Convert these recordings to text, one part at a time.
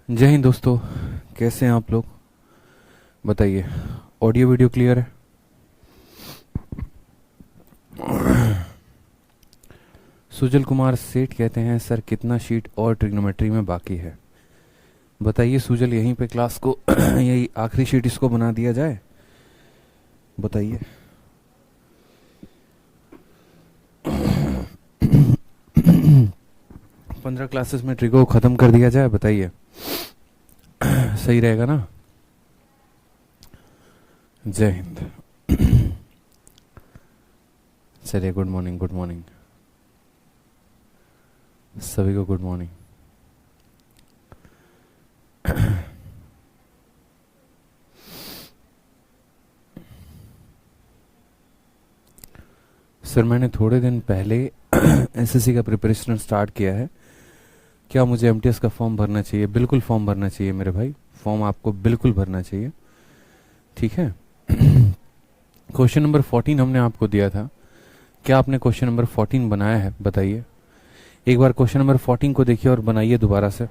जय हिंद दोस्तों, कैसे हैं आप लोग? बताइए, ऑडियो वीडियो क्लियर है? सुजल कुमार सेठ कहते हैं, सर कितना शीट और ट्रिग्नोमेट्री में बाकी है? बताइए सुजल, यहीं पे क्लास को यही आखिरी शीट इसको बना दिया जाए? बताइए। 15 क्लासेस में ट्रिगो को ख़त्म कर दिया जाए, बताइए। सही रहेगा ना? जय हिंद। चलिए, गुड मॉर्निंग, गुड मॉर्निंग सभी को, गुड मॉर्निंग। सर मैंने थोड़े दिन पहले एसएससी का प्रिपरेशन स्टार्ट किया है। क्या मुझे एमटीएस का फॉर्म भरना चाहिए? बिल्कुल फॉर्म भरना चाहिए मेरे भाई, फॉर्म आपको बिल्कुल भरना चाहिए, ठीक है। क्वेश्चन नंबर 14 हमने आपको दिया था। क्या आपने क्वेश्चन नंबर 14 बनाया है? बताइए। एक बार क्वेश्चन नंबर 14 को देखिए और बनाइए दोबारा से।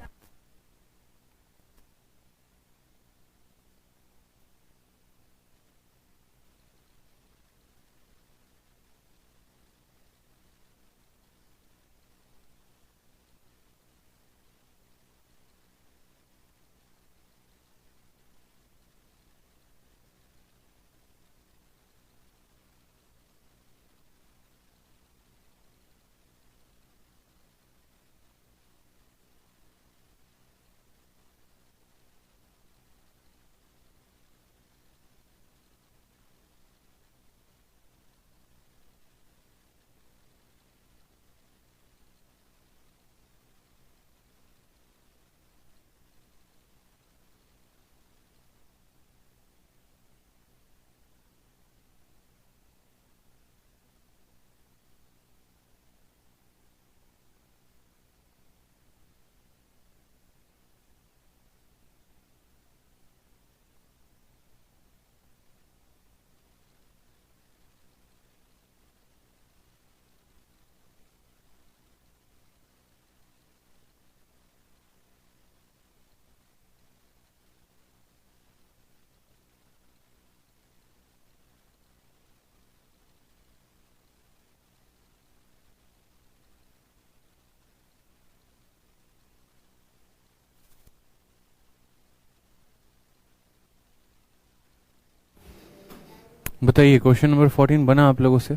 बताइए, क्वेश्चन नंबर 14 बना आप लोगों से?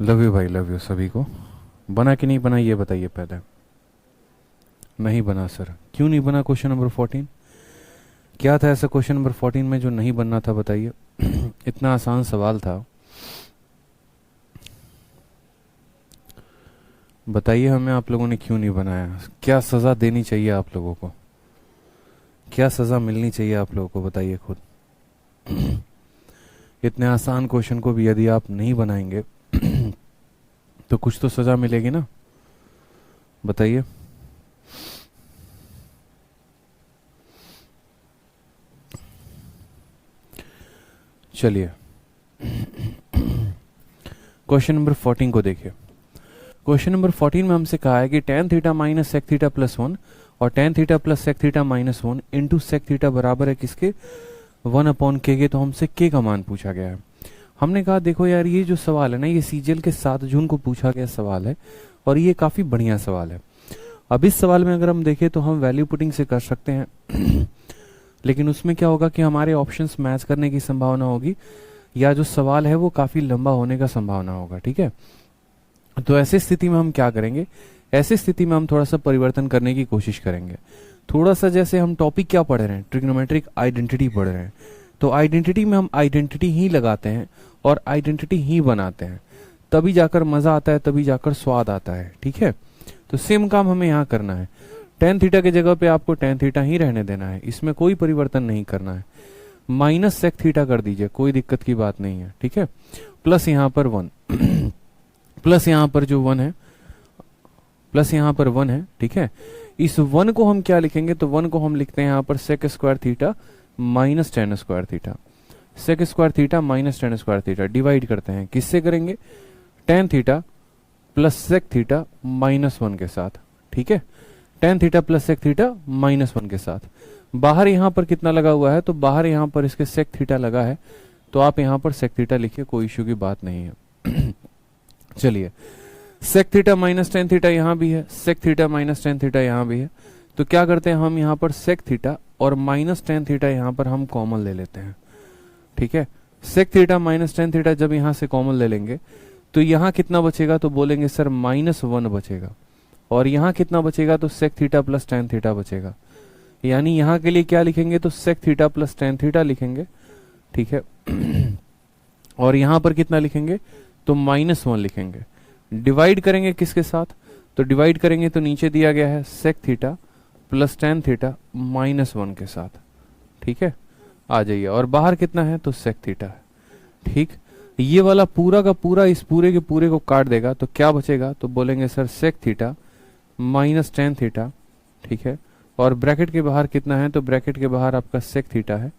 लव यू भाई, लव यू सभी को। बना कि नहीं बना ये बताइए पहले। नहीं बना सर, क्यों नहीं बना क्वेश्चन नंबर 14? क्या था ऐसा क्वेश्चन नंबर 14 में जो नहीं बनना था, बताइए। इतना आसान सवाल था, बताइए हमें आप लोगों ने क्यों नहीं बनाया। क्या सजा देनी चाहिए आप लोगों को? क्या सजा मिलनी चाहिए आप लोगों को, बताइए खुद। इतने आसान क्वेश्चन को भी यदि आप नहीं बनाएंगे तो कुछ तो सजा मिलेगी ना, बताइए। चलिए, क्वेश्चन नंबर 14 को देखिए। क्वेश्चन नंबर 14 में हमसे कहा है कि tan theta minus sec theta plus 1 और tan theta plus sec theta minus 1 into sec theta बराबर है किसके? 1/k के। तो हमसे k का मान पूछा गया है। हमने कहा देखो यार, ये जो सवाल है ना, ये सीजीएल के 7 जून को पूछा गया सवाल है और ये काफी बढ़िया सवाल है। अब इस सवाल में अगर हम देखें तो हम वैल्यू पुटिंग से कर सकते हैं लेकिन उसमें क्या होगा कि हमारे ऑप्शंस मैच करने की संभावना होगी, या जो सवाल है वो काफी लंबा होने का संभावना होगा, ठीक है। तो ऐसी स्थिति में हम क्या करेंगे? ऐसी स्थिति में हम थोड़ा सा परिवर्तन करने की कोशिश करेंगे। थोड़ा सा, जैसे हम टॉपिक क्या पढ़ रहे हैं, ट्रिग्नोमेट्रिक आइडेंटिटी पढ़ रहे हैं, तो आइडेंटिटी में हम आइडेंटिटी ही लगाते हैं और आइडेंटिटी ही बनाते हैं, तभी जाकर मजा आता है, तभी जाकर स्वाद आता है, ठीक है। तो सेम काम हमें यहाँ करना है। tan थीटा की जगह पे आपको tan थीटा ही रहने देना है, इसमें कोई परिवर्तन नहीं करना है। माइनस सेक थीटा कर दीजिए, कोई दिक्कत की बात नहीं है, ठीक है। प्लस यहाँ पर 1 प्लस यहाँ पर जो 1 है, प्लस यहाँ पर 1 है, ठीक है। इस 1 को हम क्या लिखेंगे? तो 1 को हम लिखते हैं यहाँ पर sec square theta minus tan square theta. Sec square theta minus tan square theta divide करते हैं, किससे करेंगे? tan theta plus sec theta minus 1 के साथ, ठीक है। tan theta plus sec theta minus 1 के साथ। बाहर यहाँ पर कितना लगा हुआ है, तो बाहर यहाँ पर इसके sec थीटा लगा है, तो आप यहाँ पर sec थीटा लिखिए, कोई इश्यू की बात नहीं है। चलिए, sec theta minus tan theta यहाँ भी है, sec theta minus tan theta यहाँ भी है, तो क्या करते हैं हम यहाँ पर sec थीटा और माइनस tan थीटा यहाँ पर हम कॉमन ले लेते हैं। ठीक है, sec theta minus tan theta जब यहाँ से कॉमन ले लेंगे तो यहाँ कितना बचेगा, तो बोलेंगे सर -1 बचेगा, और यहाँ कितना बचेगा, तो sec theta plus tan theta बचेगा। यानी यहाँ के लिए क्या लिखेंगे, तो sec theta plus tan theta लिखेंगे। ठीक है, और यहाँ पर कितना लिखेंगे, तो -1 लिखेंगे। डिवाइड करेंगे किसके साथ, तो डिवाइड करेंगे तो नीचे दिया गया है sec theta plus tan theta -1 के साथ। ठीक है, आ जाइए, और बाहर कितना है, तो sec थीटा है। ठीक, ये वाला पूरा का पूरा इस पूरे के पूरे को काट देगा, तो क्या बचेगा, तो बोलेंगे sir sec theta minus tan theta. ठीक है, और ब्रैकेट के बाहर कितना है, तो ब्रैकेट के बाहर आपका sec थीटा है,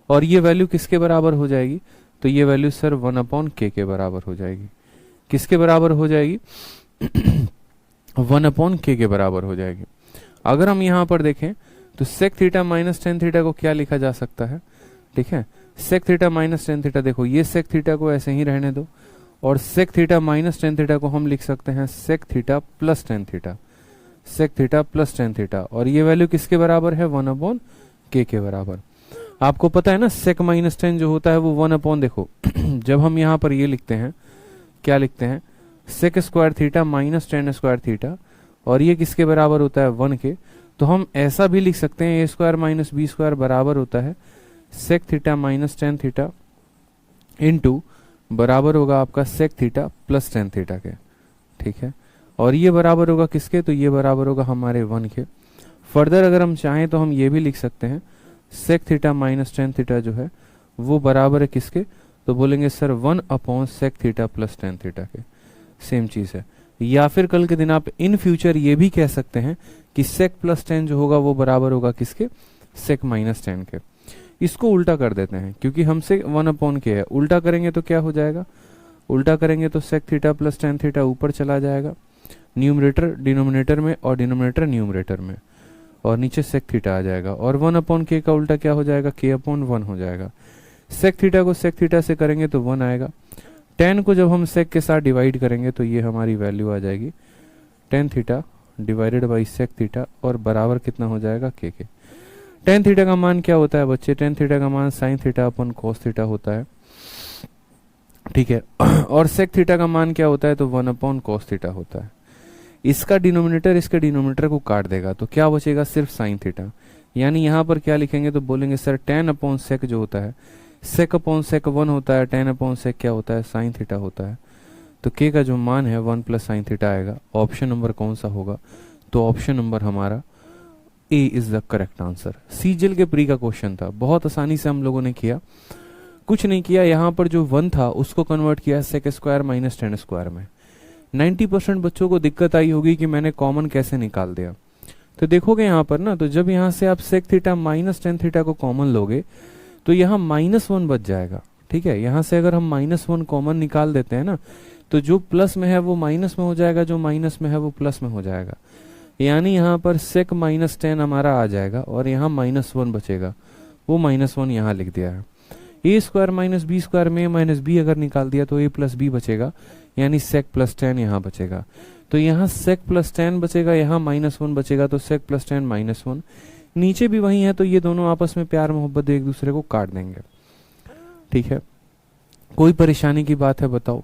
और ये वैल्यू किसके बराबर हो जाएगी, तो ये वैल्यू सर 1/k के बराबर हो जाएगी। किसके बराबर हो जाएगी, 1/k के बराबर हो जाएगी। अगर हम यहाँ पर देखें तो sec theta minus tan theta को क्या लिखा जा सकता है, ठीक है, sec theta minus tan theta, देखो ये sec थीटा को ऐसे ही रहने दो, और sec theta minus tan theta को हम लिख सकते हैं sec theta plus tan theta, sec theta plus tan theta, और ये वैल्यू किसके बराबर है, 1/k के बराबर। आपको पता है ना sec माइनस tan जो होता है वो 1/, देखो जब हम यहाँ पर ये लिखते हैं, क्या लिखते हैं, sec square theta minus tan square theta, और ये किसके बराबर होता है, 1 के, तो हम ऐसा भी लिख सकते हैं a square minus b square बराबर होता है sec theta minus tan theta into बराबर होगा आपका sec theta plus tan theta के। ठीक है, और ये बराबर होगा किसके, तो ये बराबर होगा हमारे 1 के। फर्दर अगर हम चाहें तो हम ये भी लिख सकते हैं sec theta minus tan theta जो है वो बराबर है किसके, तो बोलेंगे sir 1/sec theta plus tan theta के। सेम चीज है, या फिर कल के दिन आप इन फ्यूचर ये भी कह सकते हैं कि sec प्लस tan जो होगा वो बराबर होगा किसके, sec माइनस tan के। इसको उल्टा कर देते हैं, क्योंकि हमसे 1/k है, उल्टा करेंगे तो क्या हो जाएगा, उल्टा करेंगे तो sec theta plus tan theta ऊपर चला जाएगा, न्यूमरेटर डिनोमिनेटर में और डिनोमिनेटर न्यूमरेटर में, और नीचे sec थीटा आ जाएगा, और 1/k का उल्टा क्या हो जाएगा, k/1 हो जाएगा। sec थीटा को sec थीटा से करेंगे तो 1 आएगा, tan को जब हम sec के साथ डिवाइड करेंगे तो ये हमारी वैल्यू आ जाएगी tan theta divided by sec theta, और बराबर कितना हो जाएगा, k के। tan थीटा का मान क्या होता है बच्चे, tan थीटा का मान sin थीटा अपन cos थीटा होता है। ठीक है, और sec थीटा का मान क्या होता है, तो 1/cos थीटा होता है। इसका डिनोमिनेटर इसके डिनोमिनेटर को काट देगा, तो क्या बचेगा, सिर्फ sin थीटा। यानी यहाँ पर क्या लिखेंगे, तो बोलेंगे सर tan/sec जो होता है sec/sec 1 होता है, tan/sec क्या होता है, sin थीटा होता है। तो k का जो मान है 1 प्लस sin थीटा आएगा। ऑप्शन नंबर कौन सा होगा, तो ऑप्शन नंबर हमारा A is the correct answer. CGL के प्री का क्वेश्चन था, बहुत आसानी से हम लोगों ने किया, कुछ नहीं किया, यहाँ पर जो 1 था उसको कन्वर्ट किया sec square minus tan square में। 90% बच्चों को दिक्कत आई होगी कि मैंने कॉमन कैसे निकाल दिया। तो देखोगे यहाँ पर ना, तो जब यहाँ से आप sec theta minus tan theta को कॉमन लोगे तो यहाँ -1 बच जाएगा। ठीक है, यहाँ से अगर हम -1 कॉमन निकाल देते हैं ना, तो जो प्लस में है वो माइनस में हो जाएगा, जो माइनस में है वो प्लस में हो जाएगा। यानी यहाँ पर sec माइनस tan हमारा आ जाएगा, और यहाँ -1 बचेगा, वो -1 यहाँ लिख दिया है। a square minus B square में माइनस बी अगर निकाल दिया तो a प्लस बी बचेगा, यानी sec प्लस tan यहाँ बचेगा। तो यहाँ sec प्लस tan बचेगा, यहाँ -1 बचेगा, तो sec प्लस tan -1। नीचे भी वही है, तो ये दोनों आपस में प्यार मोहब्बत एक दूसरे को काट देंगे। ठीक है, कोई परेशानी की बात है बताओ।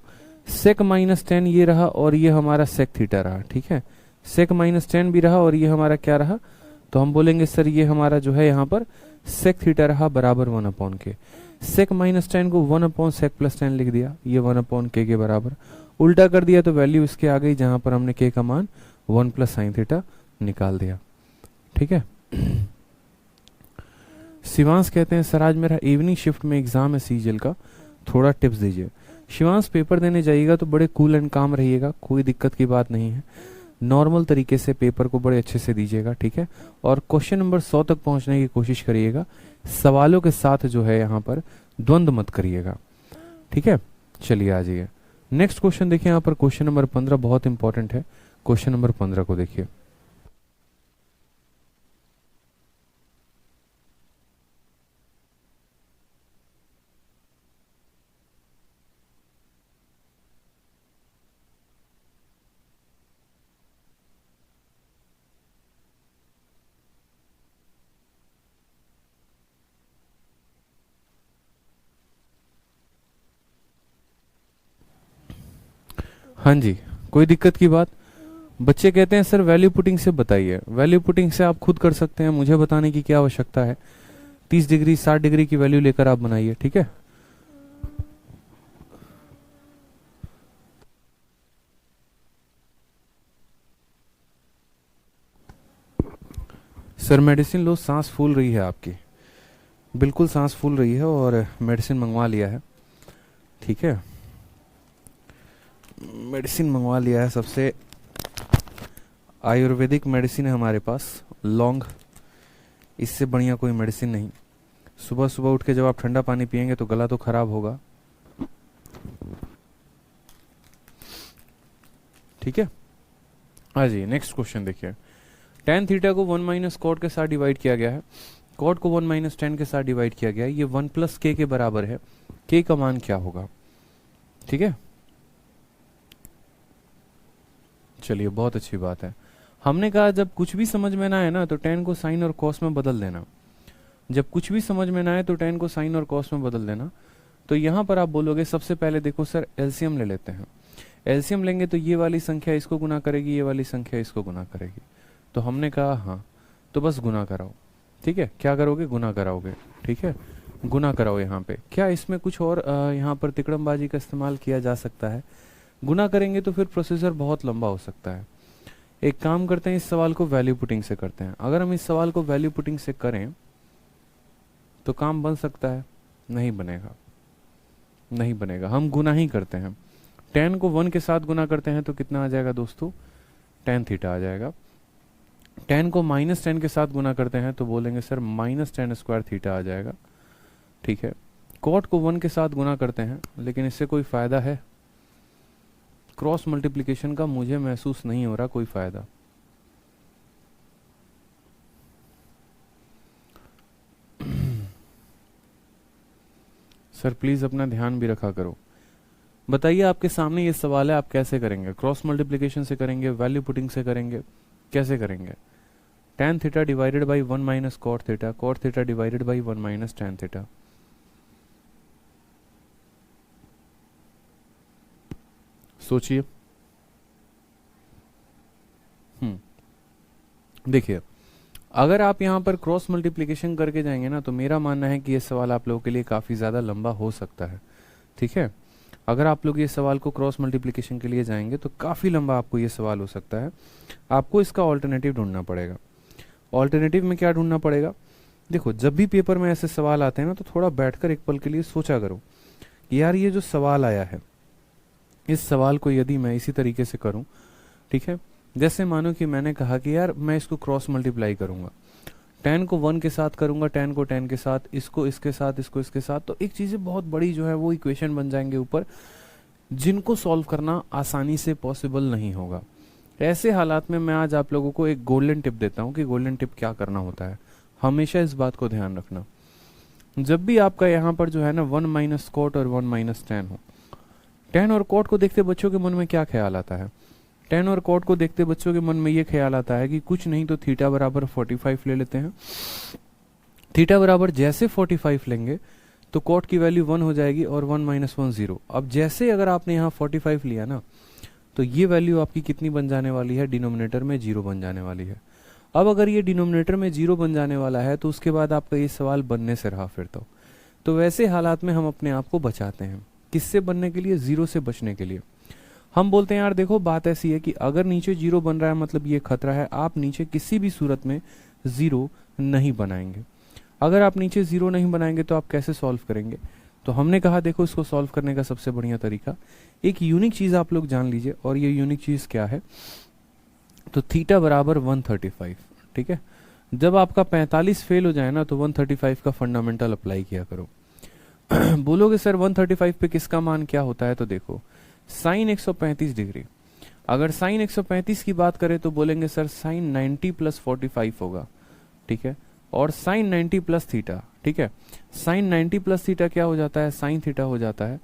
sec माइनस tan ये रहा, और ये हमारा sec थीटा रहा। ठीक है, sec माइनस tan भी रहा, और ये हमारा क्या रहा, तो हम बोलेंगे सर ये हमारा जो है यहाँ पर sec थीटा रहा बराबर 1/k। sec माइनस tan को 1/sec प्लस tan लिख दिया, ये 1/k के बराबर। उल्टा कर दिया तो वैल्यू इसके आ गई, जहां पर हमने k का मान 1 प्लस sin थीटा निकाल दिया। ठीक है, शिवांश कहते हैं सर आज मेरा इवनिंग शिफ्ट में एग्जाम है सीजीएल का, थोड़ा टिप्स दीजिए। शिवांश पेपर देने जाइएगा तो बड़े कूल एंड काम रहिएगा, कोई दिक्कत की बात नहीं है, नॉर्मल तरीके से पेपर को बड़े अच्छे से दीजिएगा। ठीक है, और क्वेश्चन नंबर 100 तक पहुंचने की कोशिश करिएगा, सवालों के साथ जो है यहाँ पर द्वंद्व मत करिएगा। ठीक है, चलिए आ जाइए नेक्स्ट क्वेश्चन देखिए। यहाँ पर क्वेश्चन नंबर 15 बहुत इंपॉर्टेंट है। क्वेश्चन नंबर 15 को देखिए। हाँ जी, कोई दिक्कत की बात? बच्चे कहते हैं सर वैल्यू पुटिंग से बताइए। वैल्यू पुटिंग से आप खुद कर सकते हैं, मुझे बताने की क्या आवश्यकता है। 30 डिग्री 60 डिग्री की वैल्यू लेकर आप बनाइए, ठीक है। सर मेडिसिन लो, सांस फूल रही है आपकी, बिल्कुल सांस फूल रही है और मेडिसिन मंगवा लिया है, ठीक है। मेडिसिन मंगवा लिया है, सबसे आयुर्वेदिक मेडिसिन है हमारे पास, लौंग, इससे बढ़िया कोई मेडिसिन नहीं। सुबह सुबह उठ के जब आप ठंडा पानी पिएंगे तो गला तो खराब होगा, ठीक है। हाँ जी, नेक्स्ट क्वेश्चन देखिए। tan थीटा को 1 माइनस कॉट के साथ डिवाइड किया गया है, कॉट को 1 माइनस tan के साथ डिवाइड किया गया है, ये 1 प्लस k के बराबर है, k का मान क्या होगा, ठीक है। चलिए, बहुत अच्छी बात है। हमने कहा जब कुछ भी समझ में ना आए ना तो tan को साइन और कॉस में बदल देना। जब कुछ भी समझ में ना आए तो tan को साइन और कॉस में बदल देना। तो यहां पर आप बोलोगे सबसे पहले देखो सर एलसीएम ले लेते हैं। एलसीएम लेंगे तो ये वाली संख्या इसको गुना करेगी, ये वाली संख्या इसको गुना करेगी। तो हमने कहा हाँ, तो बस गुना कराओ, ठीक है। क्या करोगे? गुना कराओगे, ठीक है। गुना कराओ यहाँ पे। क्या इसमें कुछ और यहाँ पर तिकड़मबाजी का इस्तेमाल किया जा सकता है? गुना करेंगे तो फिर प्रोसीजर बहुत लंबा हो सकता है। एक काम करते हैं, इस सवाल को वैल्यू पुटिंग से करते हैं। अगर हम इस सवाल को वैल्यू पुटिंग से करें तो काम बन सकता है? नहीं बनेगा, नहीं बनेगा। हम गुना ही करते हैं। tan को 1 के साथ गुना करते हैं तो कितना आ जाएगा दोस्तों? tan थीटा आ जाएगा। tan को माइनस 10 के साथ गुना करते हैं तो बोलेंगे सर माइनस 10 स्क्वायर थीटा आ जाएगा, ठीक है। cot को 1 के साथ गुना करते हैं, लेकिन इससे कोई फायदा है? क्रॉस मल्टीप्लिकेशन का मुझे महसूस नहीं हो रहा कोई फायदा। सर प्लीज अपना ध्यान भी रखा करो। बताइए, आपके सामने ये सवाल है, आप कैसे करेंगे? क्रॉस मल्टीप्लिकेशन से करेंगे, वैल्यू पुटिंग से करेंगे, कैसे करेंगे? tan theta divided by 1 minus cot theta, cot theta divided by 1 minus tan theta. सोचिए। देखिए, अगर आप यहाँ पर क्रॉस मल्टीप्लिकेशन करके जाएंगे ना तो मेरा मानना है कि ये सवाल आप लोगों के लिए काफ़ी ज़्यादा लंबा हो सकता है, ठीक है। अगर आप लोग ये सवाल को क्रॉस मल्टीप्लिकेशन के लिए जाएंगे तो काफ़ी लंबा आपको ये सवाल हो सकता है। आपको इसका ऑल्टरनेटिव ढूंढना पड़ेगा। ऑल्टरनेटिव में क्या ढूंढना पड़ेगा? देखो, जब भी पेपर में ऐसे सवाल आते हैं ना तो थोड़ा बैठकर एक पल के लिए सोचा करो कि यार ये जो सवाल आया है, इस सवाल को यदि मैं इसी तरीके से करूं, ठीक है। जैसे मानो कि मैंने कहा कि यार मैं इसको क्रॉस मल्टीप्लाई करूंगा, tan को 1 के साथ करूंगा, tan को tan के साथ, इसको इसके साथ, इसको इसके साथ, तो एक चीज़ें बहुत बड़ी जो है वो इक्वेशन बन जाएंगे ऊपर, जिनको सॉल्व करना आसानी से पॉसिबल नहीं होगा। ऐसे हालात में मैं आज आप लोगों को एक गोल्डन टिप देता हूँ कि गोल्डन टिप क्या करना होता है। हमेशा इस बात को ध्यान रखना, जब भी आपका यहाँ पर जो है ना 1 माइनस कॉट और 1 माइनस tan हो, tan और कॉट को देखते बच्चों के मन में क्या ख्याल आता है? tan और कॉट को देखते बच्चों के मन में ये ख्याल आता है कि कुछ नहीं तो थीटा बराबर 45 ले लेते हैं। थीटा बराबर जैसे 45 लेंगे तो कॉट की वैल्यू 1 हो जाएगी और 1 माइनस 1 0। अब जैसे अगर आपने यहाँ 45 लिया ना तो ये वैल्यू आपकी कितनी बन जाने वाली है? डिनोमिनेटर में 0 बन जाने वाली है। अब अगर ये डिनोमिनेटर में 0 बन जाने वाला है तो उसके बाद आपका ये सवाल बनने से रहा फिर तो वैसे हालात में हम अपने आप को बचाते हैं। किससे बनने के लिए? 0 से बचने के लिए। हम बोलते हैं यार देखो, बात ऐसी है कि अगर नीचे 0 बन रहा है मतलब ये खतरा है, आप नीचे किसी भी सूरत में 0 नहीं बनाएंगे। अगर आप नीचे 0 नहीं बनाएंगे तो आप कैसे सॉल्व करेंगे? तो हमने कहा देखो, इसको सॉल्व करने का सबसे बढ़िया तरीका, एक यूनिक चीज आप लोग जान लीजिए, और ये यूनिक चीज क्या है? तो थीटा बराबर 135, ठीक है। जब आपका 45 फेल हो जाए ना तो 135 का फंडामेंटल अप्लाई किया करो। बोलोगे सर 135 पे किसका मान क्या होता है? तो देखो, साइन 135 डिग्री। अगर साइन 135 की बात करें तो बोलेंगे सर साइन 90 प्लस 45 होगा, ठीक है। और साइन 90 प्लस थीटा, ठीक है। साइन 90 प्लस थीटा क्या हो जाता है? साइन थीटा हो जाता है।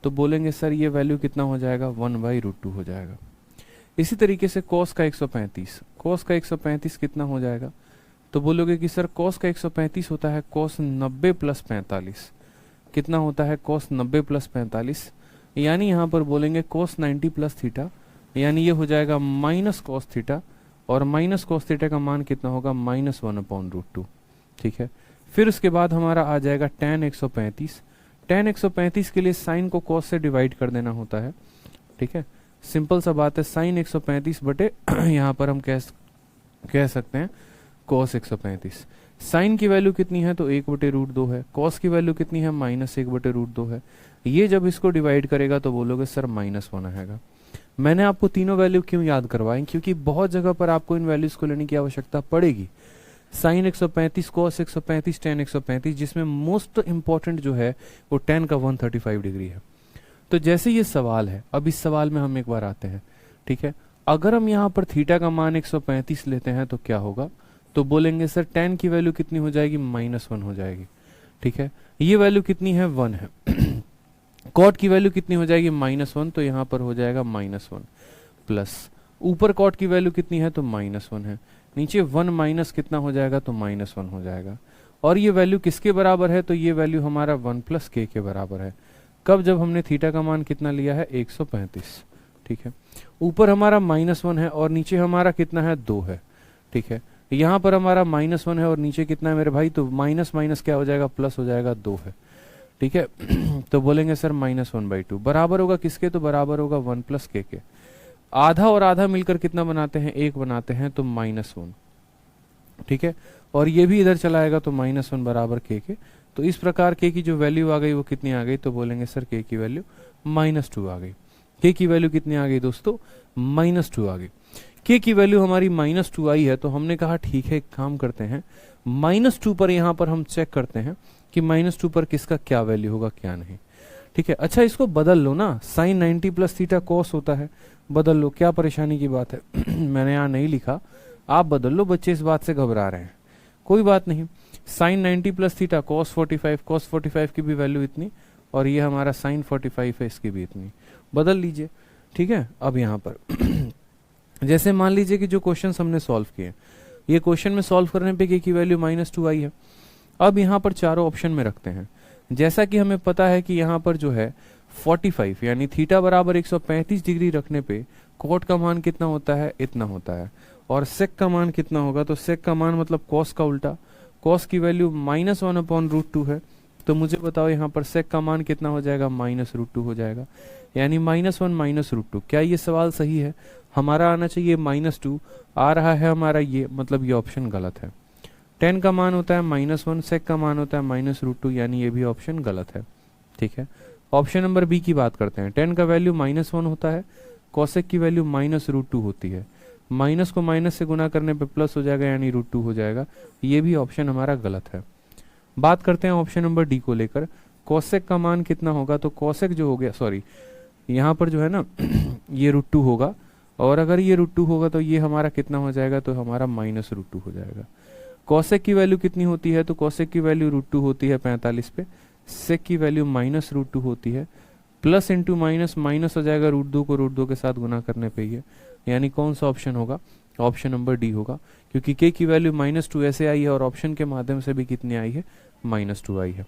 तो बोलेंगे सर ये वैल्यू कितना हो जाएगा? 1/√2 हो जाएगा। इसी तरीके से कॉस का 135, कॉस का 135 कितना हो जाएगा? तो बोलोगे कि सर कॉस का 135 होता है कॉस 90 प्लस 45। कितना होता है? Cos 90 plus 45। यानी यहाँ पर बोलेंगे cos 90 प्लस थीटा, यानी ये हो जाएगा माइनस कॉस थीटा, और माइनस कॉस थीटा का मान कितना होगा -1/√2। ठीक है, फिर उसके बाद हमारा आ जाएगा tan 135। tan 135 के लिए साइन को कॉस से डिवाइड कर देना होता है। ठीक है, सिंपल सा बात है, साइन 135 बटे यहाँ पर हम कह सकते हैं cos 135। साइन की वैल्यू कितनी है तो 1/√2 है, कॉस की वैल्यू कितनी है -1/√2 है। ये जब इसको डिवाइड करेगा तो बोलोगे सर -1 आएगा। मैंने आपको तीनों वैल्यू क्यों याद करवाएं, क्योंकि बहुत जगह पर आपको इन वैल्यूज को लेने की आवश्यकता पड़ेगी। साइन 135, कॉस 135, tan 135, जिसमें मोस्ट इंपॉर्टेंट जो है वो tan का 135 डिग्री है। तो जैसे ये सवाल है, अब इस सवाल में हम एक बार आते हैं। ठीक है, अगर हम यहाँ पर थीटा का मान 135 लेते हैं तो क्या होगा, तो बोलेंगे सर tan की वैल्यू कितनी हो जाएगी -1 हो जाएगी। ठीक है, ये वैल्यू कितनी है 1 है। कॉट की वैल्यू कितनी हो जाएगी -1, तो यहाँ पर हो जाएगा -1 प्लस ऊपर कॉट की वैल्यू कितनी है तो -1 है, नीचे 1 माइनस कितना हो जाएगा तो -1 हो जाएगा। और ये वैल्यू किसके बराबर है, तो ये वैल्यू हमारा 1 + k के बराबर है। कब, जब हमने थीटा का मान कितना लिया है 135। ठीक है, ऊपर हमारा -1 है और नीचे हमारा कितना है 2 है। ठीक है, यहाँ पर हमारा -1 है और नीचे कितना है मेरे भाई, तो माइनस माइनस क्या हो जाएगा प्लस हो जाएगा 2 है। ठीक है, तो बोलेंगे सर -1/2 बराबर होगा किसके, तो बराबर होगा 1 + k के। आधा और आधा मिलकर कितना बनाते हैं 1 बनाते हैं, तो -1। ठीक है, और ये भी इधर चला आएगा तो -1 बराबर k के। तो इस प्रकार k की जो वैल्यू आ गई वो कितनी आ गई, तो बोलेंगे सर k की वैल्यू -2 आ गई। k की वैल्यू कितनी आ गई दोस्तों, -2 आ गई। k की वैल्यू हमारी -2 आई है, तो हमने कहा ठीक है एक काम करते हैं, -2 पर यहाँ पर हम चेक करते हैं कि -2 पर किसका क्या वैल्यू होगा क्या नहीं। ठीक है, अच्छा इसको बदल लो ना, साइन 90 प्लस थीटा कॉस होता है, बदल लो, क्या परेशानी की बात है। मैंने यहाँ नहीं लिखा, आप बदल लो, बच्चे इस बात से घबरा रहे हैं, कोई बात नहीं। साइन 90 प्लस थीटा कॉस 45 की भी वैल्यू इतनी, और ये हमारा साइन 45 है इसकी भी इतनी, बदल लीजिए। ठीक है, अब यहाँ पर जैसे मान लीजिए कि जो क्वेश्चन हमने सॉल्व किए, ये क्वेश्चन में सॉल्व करने पे k की वैल्यू -2 आई है। अब यहाँ पर चारों ऑप्शन में रखते हैं। जैसा कि हमें पता है कि यहाँ पर जो है 45 यानी थीटा बराबर 135 डिग्री रखने पे कॉट का मान कितना होता है, इतना होता है। और सेक का मान कितना होगा, तो सेक का मान मतलब कॉस का उल्टा, कॉस की वैल्यू -1/√2 है। तो मुझे बताओ यहाँ पर सेक का मान कितना हो जाएगा, -√2 हो जाएगा, यानी -1 -√2। क्या ये सवाल सही है, हमारा आना चाहिए -2, आ रहा है हमारा ये, मतलब ये ऑप्शन गलत है। tan का मान होता है -1, सेक का मान होता है -√2, यानी ये भी ऑप्शन गलत है। ठीक है, ऑप्शन नंबर बी की बात करते हैं। tan का वैल्यू -1 होता है, कॉसेक की वैल्यू -√2 होती है, माइनस को माइनस से गुना करने पे प्लस हो जाएगा यानी √2 हो जाएगा, ये भी ऑप्शन हमारा गलत है। बात करते हैं ऑप्शन नंबर डी को लेकर, कॉसेक का मान कितना होगा, तो कॉसेक जो हो गया, सॉरी यहाँ पर जो है ना ये √2 होगा, और अगर ये √2 होगा तो ये हमारा कितना हो जाएगा, तो हमारा -√2 हो जाएगा। कॉसेक की वैल्यू कितनी होती है, तो कॉसेक की वैल्यू √2 होती है 45 पे, सेक की वैल्यू -√2 होती है, प्लस इंटू माइनस माइनस हो जाएगा √2 को √2 के साथ गुना करने पे ही है, यानी कौन सा ऑप्शन होगा, ऑप्शन नंबर डी होगा, क्योंकि k की वैल्यू -2 ऐसे आई है और ऑप्शन के माध्यम से भी कितनी आई है, -2 आई है।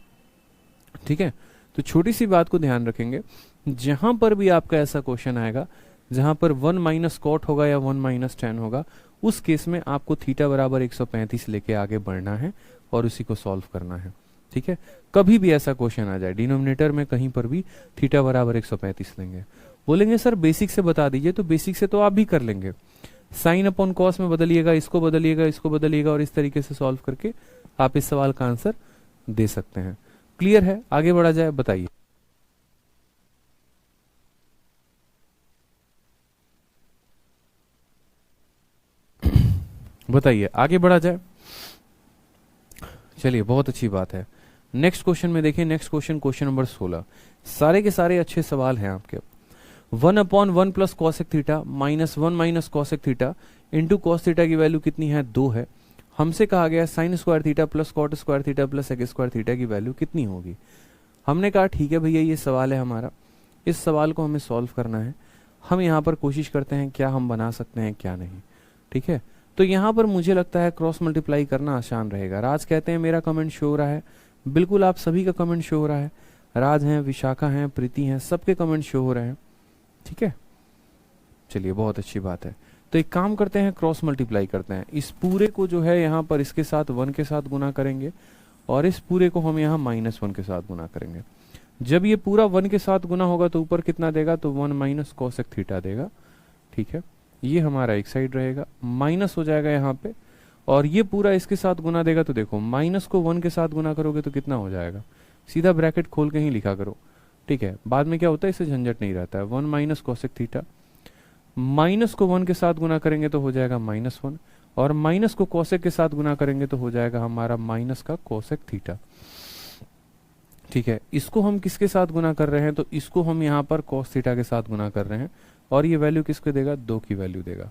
ठीक है, तो छोटी सी बात को ध्यान रखेंगे, जहां पर भी आपका ऐसा क्वेश्चन आएगा जहां पर 1 माइनस कॉट होगा या 1 माइनस tan होगा, उस केस में आपको थीटा बराबर 135 लेके आगे बढ़ना है और उसी को सॉल्व करना है। ठीक है, कभी भी ऐसा क्वेश्चन आ जाए डिनोमिनेटर में कहीं पर भी थीटा बराबर 135 लेंगे, बोलेंगे सर बेसिक से बता दीजिए, तो बेसिक से तो आप भी कर लेंगे, साइन अपॉन कॉस में बदलिएगा, इसको बदलिएगा, इसको बदलिएगा, और इस तरीके से सॉल्व करके आप इस सवाल का आंसर दे सकते हैं। क्लियर है, आगे बढ़ा जाए, बताइए। बताइए, आगे बढ़ा जाए। चलिए, बहुत अच्छी बात है। नेक्स्ट क्वेश्चन में देखिए, नेक्स्ट क्वेश्चन नंबर 16, सारे के सारे अच्छे सवाल हैं आपके। 1/1 plus cosec theta -1 minus cosec theta into cos theta की वैल्यू कितनी है, 2 है। हमसे कहा गया sine square theta plus cot square theta plus sec square theta की वैल्यू कितनी होगी। हमने कहा ठीक है भैया, ये सवाल है हमारा, इस सवाल को हमें सॉल्व करना है। हम यहाँ पर कोशिश करते हैं क्या हम बना सकते हैं क्या नहीं। ठीक है, तो यहाँ पर मुझे लगता है क्रॉस मल्टीप्लाई करना आसान रहेगा। राज कहते हैं मेरा कमेंट शो हो रहा है, बिल्कुल आप सभी का कमेंट शो हो रहा है। राज हैं, विशाखा हैं, प्रीति हैं, सबके कमेंट शो हो रहे हैं। ठीक है, चलिए बहुत अच्छी बात है। तो एक काम करते हैं, क्रॉस मल्टीप्लाई करते हैं। इस पूरे को जो है यहाँ पर इसके साथ 1 के साथ गुना करेंगे और इस पूरे को हम यहाँ -1 के साथ गुना करेंगे। जब ये पूरा 1 के साथ गुना होगा तो ऊपर कितना देगा, तो 1 माइनस कोसेक थीटा देगा। ठीक है, ये हमारा एक साइड रहेगा, माइनस हो जाएगा यहाँ पे, और ये पूरा इसके साथ गुना देगा। तो देखो माइनस को 1 के साथ गुना करोगे तो कितना हो जाएगा, सीधा ब्रैकेट खोल के ही लिखा करो। ठीक है, बाद में क्या होता है, इससे झंझट नहीं रहता है। 1 माइनस कोसेक थीटा, माइनस को 1 के साथ गुना करेंगे तो हो जाएगा -1, और माइनस को कोसेक के साथ गुना करेंगे तो हो जाएगा हमारा माइनस का कोसेक थीटा। ठीक है, इसको हम किसके साथ गुना कर रहे हैं, तो इसको हम यहाँ पर कोस थीटा के साथ गुना कर रहे हैं, और ये वैल्यू किसको देगा, 2 की वैल्यू देगा।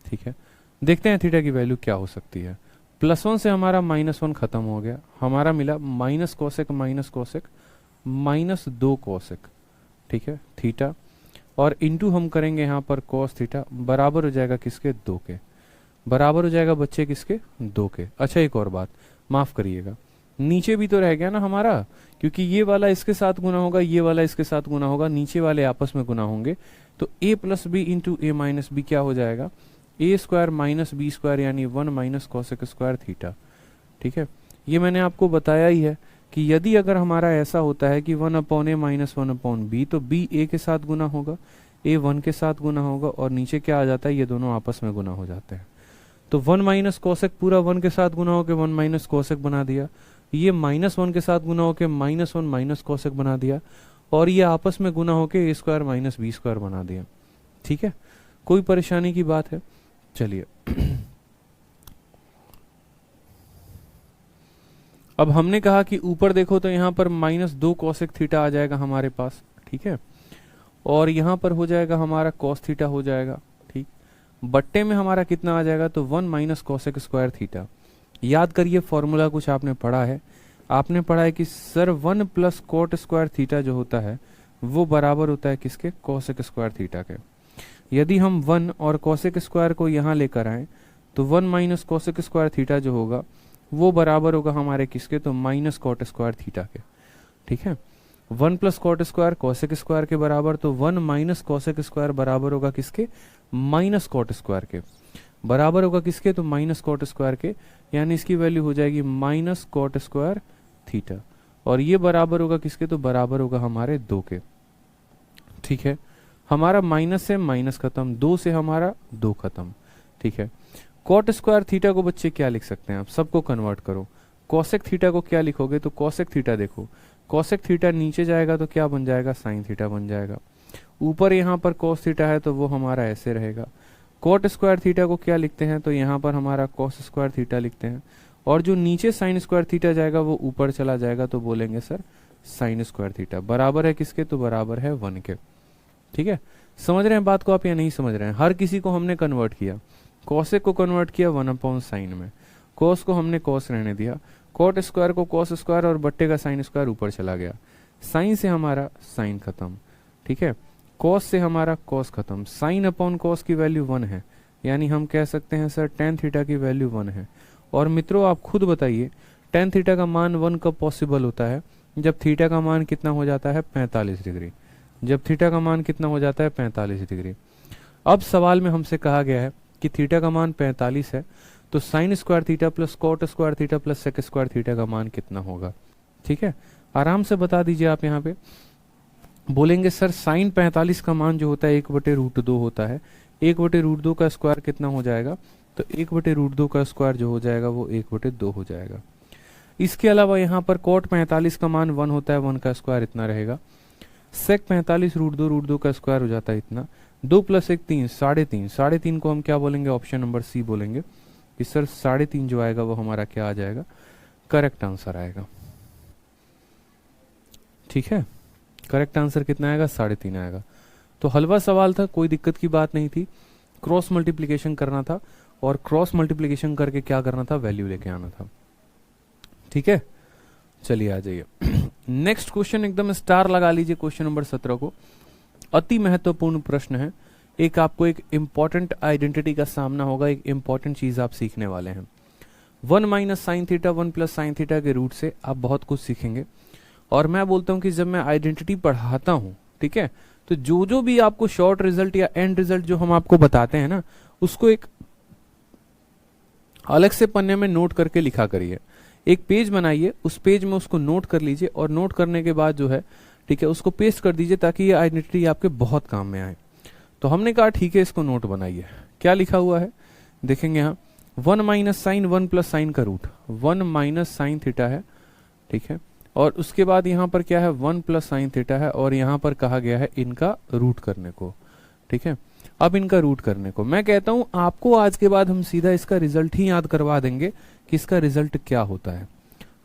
ठीक है, देखते हैं थीटा की वैल्यू क्या हो सकती है। +1 से हमारा -1 खत्म हो गया, हमारा मिला माइनस कोसेक -2 कोसेक। ठीक है, थीटा, और इंटू हम करेंगे यहाँ पर कोस थीटा, बराबर हो जाएगा किसके, 2 के। बराबर हो जाएगा बच्चे किसके, 2 के। अच्छा एक और बात, माफ करिएगा, नीचे भी तो रह गया ना हमारा, क्योंकि ये वाला इसके साथ गुना होगा, ये वाला इसके साथ गुना होगा, नीचे वाले आपस में गुना होंगे। तो a + b into a - b क्या हो जाएगा, a² - b² यानी 1 माइनस कोसेक स्क्वायर थीटा। ठीक है, ये मैंने आपको बताया ही है कि यदि अगर हमारा ऐसा होता है कि 1/a - 1/b, तो b a के साथ गुना होगा, a 1 के साथ गुना होगा, और नीचे क्या आ जाता है, ये दोनों आपस में गुना हो जाते हैं। तो 1 माइनस कोसेक पूरा 1 के साथ गुना होकर 1 माइनस कोसेक बना दिया, ये -1 के साथ गुना होकर -1 माइनस कोसेक बना दिया, और ये आपस में गुना होकर a² - b² बना दिया। ठीक है, कोई परेशानी की बात है। चलिए अब हमने कहा कि ऊपर देखो तो यहाँ पर -2 कोसेक थीटा आ जाएगा हमारे पास। ठीक है, और यहाँ पर हो जाएगा हमारा कोस थीटा हो जाएगा। ठीक, बट्टे में हमारा कितना आ जाएगा, तो 1 माइनस कोसेक स्क्वायर थीटा। याद करिए फॉर्मूला कुछ आपने पढ़ा है, आपने पढ़ा है कि सर 1 + कोट स्क्वायर थीटा जो होता है वो बराबर होता है किसके, कोसेक स्क्वायर थीटा के। यदि हम 1 और कोसेक स्क्वायर को यहाँ लेकर आए तो 1 माइनस कोसेक स्क्वायर थीटा जो होगा वो बराबर होगा हमारे किसके, तो माइनस कोट स्क्वायर थीटा के। ठीक है, 1 + कोट स्क्वायर कोसेक स्क्वायर के बराबर, तो 1 माइनस कोसेक स्क्वायर बराबर होगा किसके, माइनस कोट स्क्वायर के। बराबर होगा किसके, तो माइनस कोट स्क्वायर के, यानी इसकी वैल्यू हो जाएगी माइनस कोट स्क्वायर थीटा, और ये बराबर होगा किसके, तो बराबर होगा हमारे 2 के। ठीक है, हमारा माइनस से माइनस खत्म, 2 से हमारा 2 खत्म। ठीक है, कोट स्क्वायर थीटा को बच्चे क्या लिख सकते हैं, आप सबको कन्वर्ट करो। कोसेक थीटा को क्या लिखोगे, तो कोसेक थीटा देखो, कोसेक थीटा नीचे जाएगा तो क्या बन जाएगा, साइन थीटा बन जाएगा। ऊपर यहाँ पर कोस थीटा है तो वो हमारा ऐसे रहेगा। कोट स्क्वायर थीटा को क्या लिखते हैं, तो यहाँ पर हमारा कोस स्क्वायर थीटा लिखते हैं, और जो नीचे साइन स्क्वायर थीटा जाएगा वो ऊपर चला जाएगा, तो बोलेंगे सर साइन स्क्वायर थीटा। बराबर है किसके, तो बराबर है 1 के। ठीक है, समझ रहे हैं बात को आप या नहीं समझ रहे हैं। हर किसी को हमने कन्वर्ट किया, कोसेक को कन्वर्ट किया 1/sin में, कोस को हमने कोस रहने दिया, कोट स्क्वायर को कोस स्क्वायर, और बट्टे का साइन स्क्वायर ऊपर चला गया। साइन से हमारा साइन खत्म। ठीक है, कोस से हमारा कोस खत्म। sin/cos की वैल्यू 1 है, यानी हम कह सकते हैं सर tan थीटा की वैल्यू 1 है। और मित्रों आप खुद बताइए tan थीटा का मान 1 कब पॉसिबल होता है, जब थीटा का मान कितना हो जाता है, 45 डिग्री। जब थीटा का मान कितना हो जाता है, 45 डिग्री। अब सवाल में हमसे कहा गया है कि थीटा का मान 45 है, तो sine square theta plus cot square theta plus sec square theta का मान कितना होगा। ठीक है, आराम से बता दीजिए आप। यहाँ पे बोलेंगे सर साइन 45 का मान जो होता है 1/√2 होता है, 1/√2 का स्क्वायर कितना हो जाएगा, तो 1/√2 का स्क्वायर जो हो जाएगा वो 1/2 हो जाएगा। इसके अलावा यहाँ पर कोट 45 का मान 1 होता है, 1 का स्क्वायर इतना रहेगा। सेक 45 √2 का स्क्वायर हो जाता है इतना। 2 + 1 3, 3.5। 3.5 को हम क्या बोलेंगे, ऑप्शन नंबर सी बोलेंगे कि सर 3.5 जो आएगा वो हमारा क्या आ जाएगा, करेक्ट आंसर आएगा। ठीक है, करेक्ट आंसर कितना आएगा, 3.5 आएगा। तो हलवा सवाल था, कोई दिक्कत की बात नहीं थी। क्रॉस मल्टीप्लिकेशन करना था, और क्रॉस मल्टीप्लिकेशन करके क्या करना था, वैल्यू लेके आना था। ठीक है, चलिए आ जाइए। नेक्स्ट क्वेश्चन एकदम स्टार लगा लीजिए, क्वेश्चन नंबर 17 को। अति महत्वपूर्ण प्रश्न है, एक आपको एक इंपॉर्टेंट आइडेंटिटी का सामना होगा, एक इंपॉर्टेंट चीज आप सीखने वाले हैं। 1 - sin थीटा 1 + sin थीटा के रूट से आप बहुत कुछ सीखेंगे, और मैं बोलता हूं कि जब मैं आइडेंटिटी पढ़ाता हूं, ठीक है, तो जो जो भी आपको शॉर्ट रिजल्ट या एंड रिजल्ट जो हम आपको बताते हैं ना, उसको एक अलग से पन्ने में नोट करके लिखा करिए। एक पेज बनाइए, उस पेज में उसको नोट कर लीजिए, और नोट करने के बाद जो है, ठीक है, उसको पेस्ट कर दीजिए ताकि ये आइडेंटिटी आपके बहुत काम में आए। तो हमने कहा ठीक है, इसको नोट बनाइए। क्या लिखा हुआ है देखेंगे यहाँ, 1 माइनस साइन 1 प्लस साइन का रूट 1 माइनस साइन थीटा है, ठीक है, और उसके बाद यहाँ पर क्या है 1 प्लस साइन थीटा है, और यहाँ पर कहा गया है इनका रूट करने को, ठीक है। अब इनका रूट करने को मैं कहता हूं आपको आज के बाद हम सीधा इसका रिजल्ट ही याद करवा देंगे कि इसका रिजल्ट क्या होता है,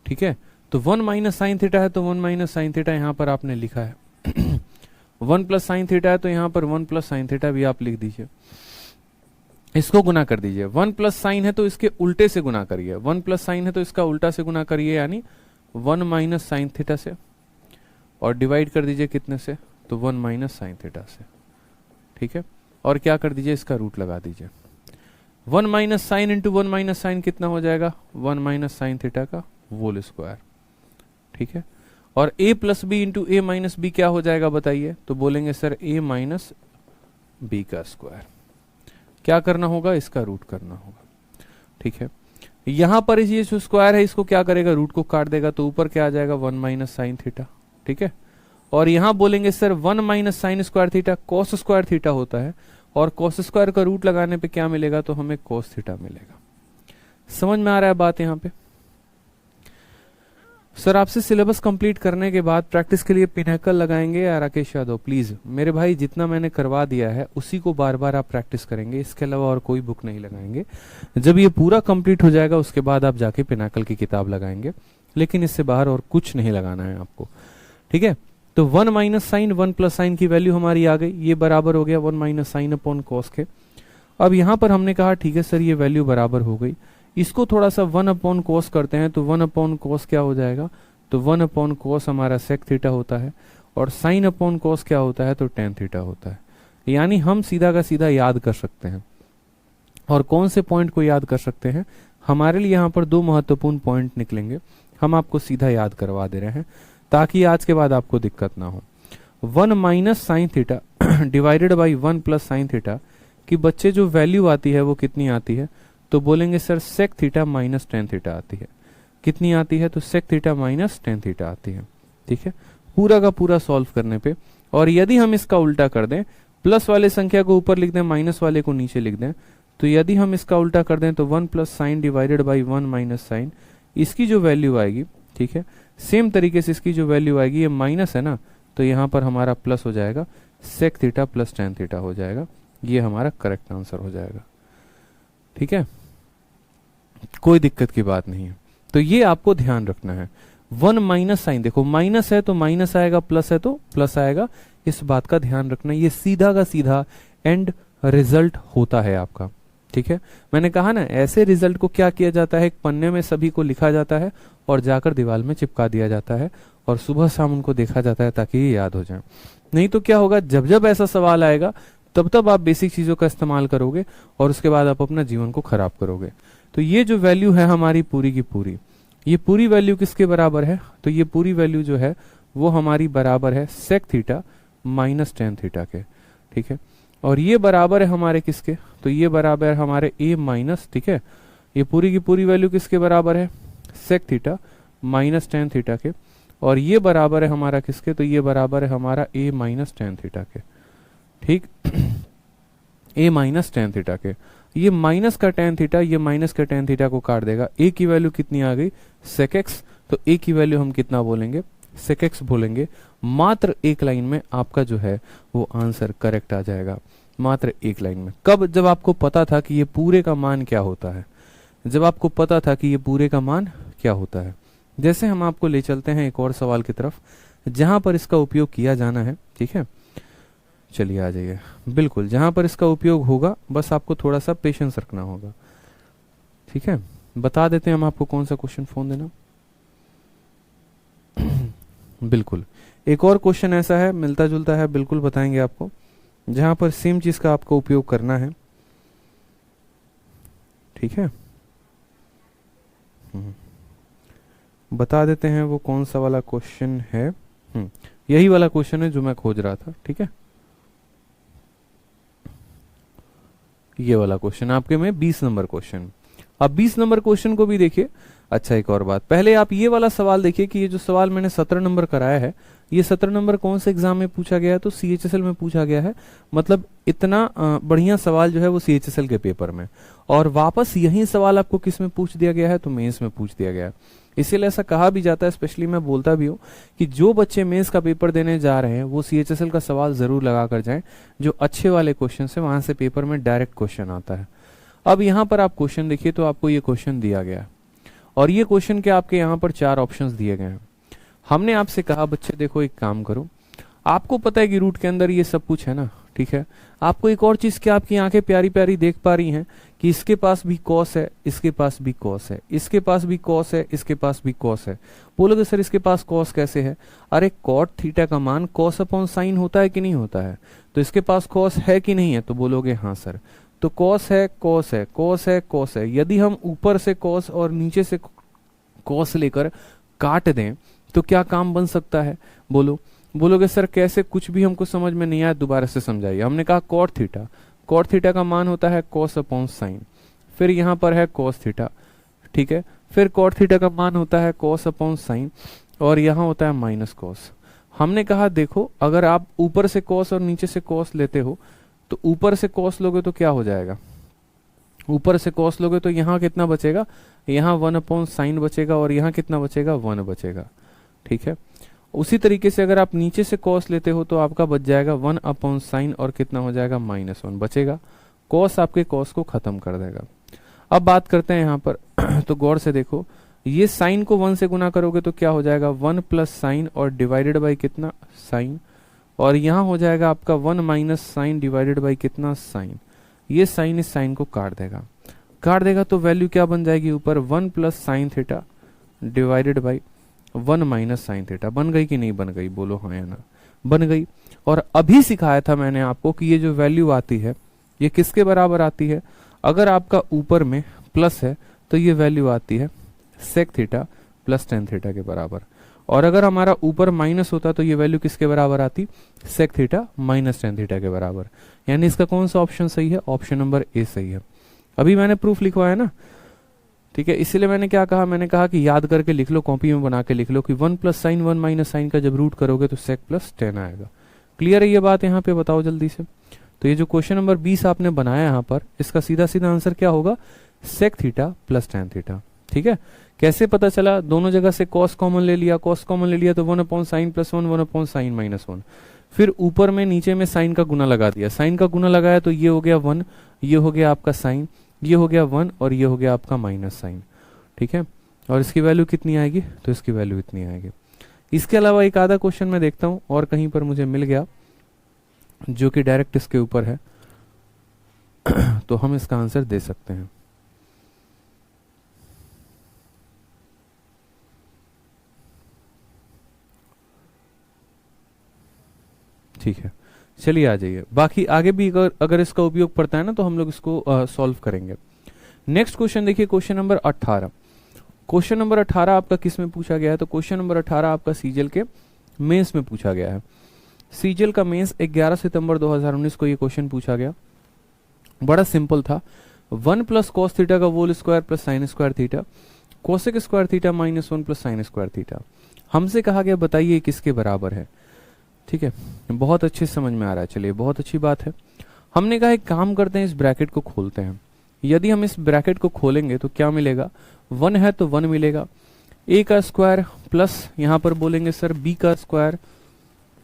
ठीक है। तो 1 माइनस साइन थीटा है तो 1 माइनस साइन थीटा यहां पर आपने लिखा है 1 प्लस साइन थीटा है तो यहां पर 1 प्लस साइन थीटा भी आप लिख दीजिए। इसको गुना कर दीजिए, 1 प्लस साइन है तो इसके उल्टे से गुना करिए, 1 प्लस साइन है तो इसका उल्टा से गुना करिए, यानी 1 माइनस साइन थीटा से, और डिवाइड कर दीजिए कितने से, तो 1 माइनस साइन थीटा से, ठीक है। और क्या कर दीजिए, इसका रूट लगा दीजिए। 1 minus sine into 1 minus sine कितना हो जाएगा, 1 माइनस साइन थीटा का होल स्क्वायर, ठीक है। और a plus B into A minus B क्या हो जाएगा बताइए, तो बोलेंगे सर a माइनस बी का स्क्वायर। क्या करना होगा, इसका रूट करना होगा, ठीक है। यहां पर ये जो स्क्वायर है इसको क्या करेगा, रूट को काट देगा, तो ऊपर क्या आ जाएगा 1 माइनस साइन थीटा, ठीक है। और यहां बोलेंगे sir 1 minus sign square theta cos square theta होता है, और कॉस स्क्वायर का रूट लगाने पे क्या मिलेगा, तो हमें कॉस थीटा मिलेगा। समझ में आ रहा है बात यहाँ पे। सर आपसे सिलेबस कंप्लीट करने के बाद प्रैक्टिस के लिए पिनाकल लगाएंगे या राकेश यादव, प्लीज मेरे भाई जितना मैंने करवा दिया है उसी को बार बार आप प्रैक्टिस करेंगे, इसके अलावा और कोई बुक नहीं लगाएंगे। जब ये पूरा कंप्लीट हो जाएगा उसके बाद आप जाके पिनाकल की किताब लगाएंगे, लेकिन इससे बाहर और कुछ नहीं लगाना है आपको, ठीक है। तो 1 माइनस साइन 1 प्लस साइन की वैल्यू हमारी आ गई, ये बराबर हो गया 1 माइनस साइन अपॉन कॉस के। अब यहां पर हमने कहा ठीक है सर ये वैल्यू बराबर हो गई, इसको थोड़ा सा 1 अपॉन कॉस करते हैं, तो 1 अपॉन कॉस क्या हो जाएगा, तो 1 अपॉन कॉस हमारा सेक थीटा होता है, और साइन अपॉन कॉस क्या होता है, तो टेन थीटा होता है। यानी हम सीधा का सीधा याद कर सकते हैं। और कौन से पॉइंट को याद कर सकते हैं, हमारे लिए यहाँ पर 2 महत्वपूर्ण पॉइंट निकलेंगे, हम आपको सीधा याद करवा दे रहे हैं ताकि आज के बाद आपको दिक्कत ना हो। 1 minus sine theta divided by 1 plus sine theta की बच्चे जो वैल्यू आती है वो कितनी आती है, तो बोलेंगे sir sec theta minus tan theta आती है। कितनी आती है, तो sec theta minus tan theta आती है, ठीक है, पूरा का पूरा सॉल्व करने पे। और यदि हम इसका उल्टा कर दें, प्लस वाले संख्या को ऊपर लिख दें, माइनस वाले को नीचे लिख दें, तो यदि हम इसका उल्टा कर दें तो 1 plus sine divided by 1 minus sine, इसकी जो वैल्यू आएगी, ठीक है, सेम तरीके से इसकी जो वैल्यू आएगी, ये माइनस है ना, तो यहां पर हमारा प्लस हो जाएगा, sec theta plus tan theta हो जाएगा, ये हमारा करेक्ट आंसर हो जाएगा, ठीक है, कोई दिक्कत की बात नहीं है। तो ये आपको ध्यान रखना है। 1 माइनस साइन, देखो माइनस है तो माइनस आएगा, प्लस है तो प्लस आएगा, इस बात का ध्यान रखना। ये सीधा का सीधा एंड रिजल्ट होता है आपका, ठीक है। मैंने कहा ना, ऐसे रिजल्ट को क्या किया जाता है, एक पन्ने में सभी को लिखा जाता है और जाकर दीवार में चिपका दिया जाता है, और सुबह शाम उनको देखा जाता है ताकि ये याद हो जाए। नहीं तो क्या होगा, जब जब ऐसा सवाल आएगा तब तब आप बेसिक चीजों का इस्तेमाल करोगे और उसके बाद आप अपना जीवन को खराब करोगे। तो ये जो वैल्यू है हमारी पूरी की पूरी, ये पूरी वैल्यू किसके बराबर है, तो ये पूरी वैल्यू जो है वो हमारी बराबर है sec theta minus tan theta के, ठीक है। और ये बराबर है हमारे किसके, तो ये बराबर है हमारे a माइनस, ठीक है, ये पूरी की पूरी वैल्यू किसके बराबर है, sec theta minus tan theta के। और ये बराबर है हमारा किसके, तो ये बराबर है हमारा a माइनस टेन थीटा के, ठीक a माइनस टेन थीटा के। ये माइनस का टेन थीटा, ये माइनस का टेन थीटा को काट देगा, a की वैल्यू कितनी आ गई, सेक एक्स, तो a की वैल्यू हम कितना बोलेंगे, सेक एक्स बोलेंगे। मात्र एक लाइन में आपका जो है वो आंसर करेक्ट आ जाएगा, मात्र एक लाइन में। कब, जब आपको पता था कि ये पूरे का मान क्या होता है, जब आपको पता था कि ये पूरे का मान क्या होता है। जैसे हम आपको ले चलते हैं एक और सवाल की तरफ जहां पर इसका उपयोग किया जाना है, ठीक है, चलिए आ जाइए। बिल्कुल, जहां पर इसका उपयोग होगा बस आपको थोड़ा सा पेशेंस रखना होगा, ठीक है। बता देते हैं हम आपको कौन सा क्वेश्चन, फोन देना। बिल्कुल, एक और क्वेश्चन ऐसा है, मिलता जुलता है, बिल्कुल बताएंगे आपको, जहां पर सेम चीज का आपको उपयोग करना है, ठीक है। बता देते हैं वो कौन सा वाला क्वेश्चन है। यही वाला क्वेश्चन है जो मैं खोज रहा था, ठीक है। ये वाला क्वेश्चन आपके में 20 नंबर क्वेश्चन। अब 20 नंबर क्वेश्चन को भी देखिए। अच्छा, एक और बात, पहले आप ये वाला सवाल देखिए कि ये जो सवाल मैंने 17 नंबर कराया है, ये 17 नंबर कौन से एग्जाम में पूछा गया है, तो CHSL में पूछा गया है। मतलब इतना बढ़िया सवाल जो है वो CHSL के पेपर में, और वापस यही सवाल आपको किस में पूछ दिया गया है, तो मेंस में पूछ दिया गया है। इसीलिए ऐसा कहा भी जाता है, स्पेशली मैं बोलता भी हूँ कि जो बच्चे मेंस का पेपर देने जा रहे हैं वो CHSL का सवाल जरूर लगा कर जाएं। जो अच्छे वाले क्वेश्चन है वहां से पेपर में डायरेक्ट क्वेश्चन आता है। अब यहाँ पर आप क्वेश्चन देखिए, तो आपको ये क्वेश्चन दिया गया है, और ये क्वेश्चन के आपके यहाँ पर 4 ऑप्शंस दिए गए हैं। हमने आपसे कहा बच्चे देखो एक काम करो, आपको पता है कि रूट के अंदर ये सब कुछ है ना, ठीक है। आपको एक और चीज क्या आपकी आंखें प्यारी प्यारी देख पा रही हैं कि इसके पास भी कॉस है, इसके पास भी कॉस है, इसके पास भी कॉस है, इसके पास भी कॉस है। बोलोगे सर इसके पास कॉस कैसे है? अरे कॉट थीटा का मान कॉस अपॉन साइन होता है कि नहीं होता है, तो इसके पास कॉस है कि नहीं है, तो बोलोगे हाँ सर। तो कॉस है, कॉस है, कॉस है, कॉस है। यदि हम ऊपर से कॉस और नीचे से कॉस लेकर काट दें तो क्या काम बन सकता है? बोलोगे सर कैसे, कुछ भी हमको समझ में नहीं आया, दोबारा से समझाइए। हमने कहा कॉट थीटा, कॉट थीटा का मान होता है कॉस अपॉन साइन, फिर यहाँ पर है कॉस थीटा, ठीक है। फिर कॉट थीटा का मान होता है कॉस अपॉन साइन, और यहाँ होता है माइनस कॉस। हमने कहा देखो अगर आप ऊपर से कॉस और नीचे से कॉस लेते हो, तो ऊपर से कॉस लोगे तो क्या हो जाएगा, ऊपर से कॉस लोगे तो यहाँ कितना बचेगा, यहाँ 1 अपॉन साइन बचेगा, और यहाँ कितना बचेगा, 1 बचेगा, ठीक है। उसी तरीके से अगर आप नीचे से कॉस लेते हो तो आपका बच जाएगा 1 अपॉन साइन, और कितना हो जाएगा, -1 बचेगा। कॉस आपके कॉस को खत्म कर देगा। अब बात करते हैं यहाँ पर तो गौर से देखो, ये साइन को 1 से गुना करोगे तो क्या हो जाएगा, 1 प्लस साइन और डिवाइडेड बाई कितना, साइन, और यहाँ हो जाएगा आपका 1 माइनस साइन डिवाइडेड बाई कितना, साइन। ये साइन इस साइन को काट देगा तो वैल्यू क्या बन जाएगी ऊपर, 1 plus sine theta divided by 1 minus sine theta. बन गई कि नहीं बन गई, बोलो हाँ या ना, बन गई। और अभी सिखाया था मैंने आपको कि ये जो वैल्यू आती है ये किसके बराबर आती है, अगर आपका ऊपर में प्लस है तो ये वैल्यू आती है sec theta plus tan theta के बराबर, और अगर हमारा ऊपर माइनस होता तो ये वैल्यू किसके बराबर आती, sec theta minus tan theta के बराबर। यानी इसका कौन सा ऑप्शन सही है, ऑप्शन नंबर ए सही है। अभी मैंने प्रूफ लिखवाया ना, ठीक है। इसीलिए मैंने क्या कहा, मैंने कहा कि याद करके लिख लो, कॉपी में बना के लिख लो कि 1 प्लस साइन 1 माइनस साइन का जब रूट करोगे तो सेक प्लस 10 आएगा। क्लियर है ये बात, यहाँ पे बताओ जल्दी से। तो ये जो क्वेश्चन नंबर 20 आपने बनाया यहाँ पर, इसका सीधा सीधा आंसर क्या होगा, sec theta plus tan theta, ठीक है। कैसे पता चला, दोनों जगह से कॉस कॉमन ले लिया, कॉस कॉमन ले लिया तो 1 upon sine plus 1, 1 upon sine minus 1, फिर ऊपर में नीचे में साइन का गुना लगा दिया, साइन का गुना लगाया तो ये हो गया 1, ये हो गया आपका साइन, ये हो गया 1, और ये हो गया आपका माइनस साइन, ठीक है। और इसकी वैल्यू कितनी आएगी, तो इसकी वैल्यू इतनी आएगी। इसके अलावा एक आधा क्वेश्चन मैं देखता हूं और कहीं पर मुझे मिल गया जो कि डायरेक्ट इसके ऊपर है तो हम इसका आंसर दे सकते हैं। ठीक है, चलिए आ जाइए। बाकी आगे भी अगर इसका उपयोग पड़ता है ना तो हम लोग इसको सॉल्व करेंगे। नेक्स्ट क्वेश्चन देखिए, क्वेश्चन नंबर 18। क्वेश्चन नंबर 18 आपका किस में पूछा गया है, तो क्वेश्चन नंबर 18 आपका सीजीएल के मेंस में पूछा गया है। सीजीएल का मेंस 11 सितंबर 2019 को ये क्वेश्चन पूछा गया। बड़ा सिंपल था, 1 प्लस कॉस थीटा का whole square plus sine square theta, cosec square theta minus 1 plus sine square theta. हमसे कहा गया बताइए किसके बराबर है, ठीक है। बहुत अच्छे समझ में आ रहा है, चलिए बहुत अच्छी बात है। हमने कहा एक काम करते हैं, इस ब्रैकेट को खोलते हैं। यदि हम इस ब्रैकेट को खोलेंगे तो क्या मिलेगा, 1 है तो 1 मिलेगा, a का स्क्वायर प्लस यहाँ पर बोलेंगे सर b का स्क्वायर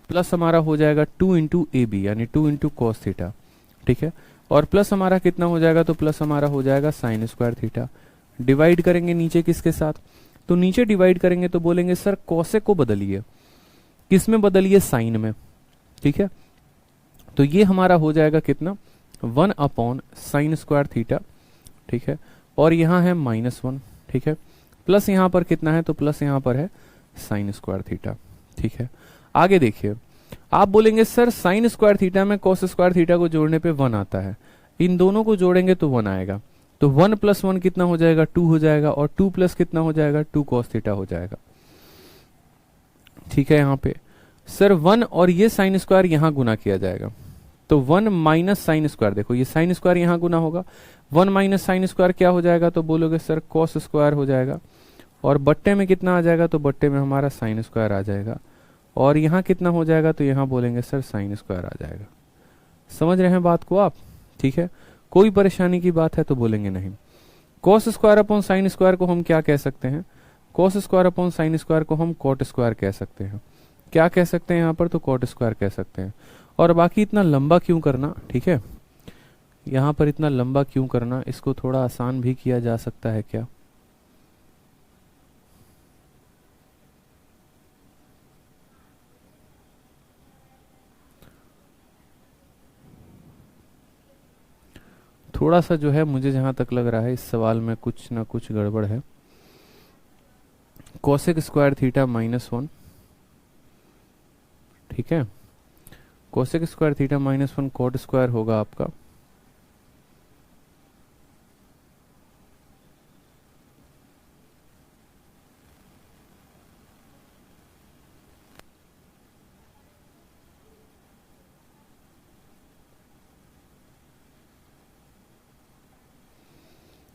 प्लस हमारा हो जाएगा 2 इंटू ए बी यानी 2 इंटू कॉस थीटा, ठीक है। और प्लस हमारा कितना हो जाएगा, तो प्लस हमारा हो जाएगा साइन स्क्वायर थीटा। डिवाइड करेंगे नीचे किसके साथ, तो नीचे डिवाइड करेंगे तो बोलेंगे सर कॉसेक को बदलिए, किस में बदलिए, साइन में, ठीक है। तो ये हमारा हो जाएगा कितना, 1 अपॉन साइन स्क्वायर थीटा, ठीक है। और यहाँ है -1, ठीक है। प्लस यहाँ पर कितना है, तो प्लस यहाँ पर है साइन स्क्वायर थीटा, ठीक है। आगे देखिए, आप बोलेंगे सर साइन स्क्वायर थीटा में कॉस स्क्वायर थीटा को जोड़ने पे 1 आता है, इन दोनों को जोड़ेंगे तो 1 आएगा। तो 1 प्लस 1 कितना हो जाएगा, 2 हो जाएगा, और 2 प्लस कितना हो जाएगा, 2 कॉस थीटा हो जाएगा। ठीक है। यहाँ पे सर 1 और ये साइन स्क्वायर यहाँ गुना किया जाएगा, तो 1 माइनस साइन स्क्वायर, देखो ये साइन स्क्वायर यहाँ गुना होगा, 1 माइनस साइन स्क्वायर क्या हो जाएगा, तो बोलोगे सर कॉस स्क्वायर हो जाएगा, और बट्टे में कितना आ जाएगा, तो बट्टे में हमारा साइन स्क्वायर आ जाएगा, और यहाँ कितना हो जाएगा, तो यहाँ बोलेंगे सर साइन स्क्वायर आ जाएगा। समझ रहे हैं बात को आप? ठीक है, कोई परेशानी की बात है तो बोलेंगे नहीं। Cos square upon sine square को हम क्या कह सकते हैं, cos square upon sine square को हम कॉट स्क्वायर कह सकते हैं। क्या कह सकते हैं यहाँ पर, तो कॉट स्क्वायर कह सकते हैं। और बाकी इतना लंबा क्यों करना, ठीक है, यहाँ पर इतना लंबा क्यों करना, इसको थोड़ा आसान भी किया जा सकता है क्या। थोड़ा सा जो है मुझे जहां तक लग रहा है इस सवाल में कुछ ना कुछ गड़बड़ है। कोसेक स्क्वायर थीटा -1, ठीक है, cosec square theta -1 cot square होगा आपका,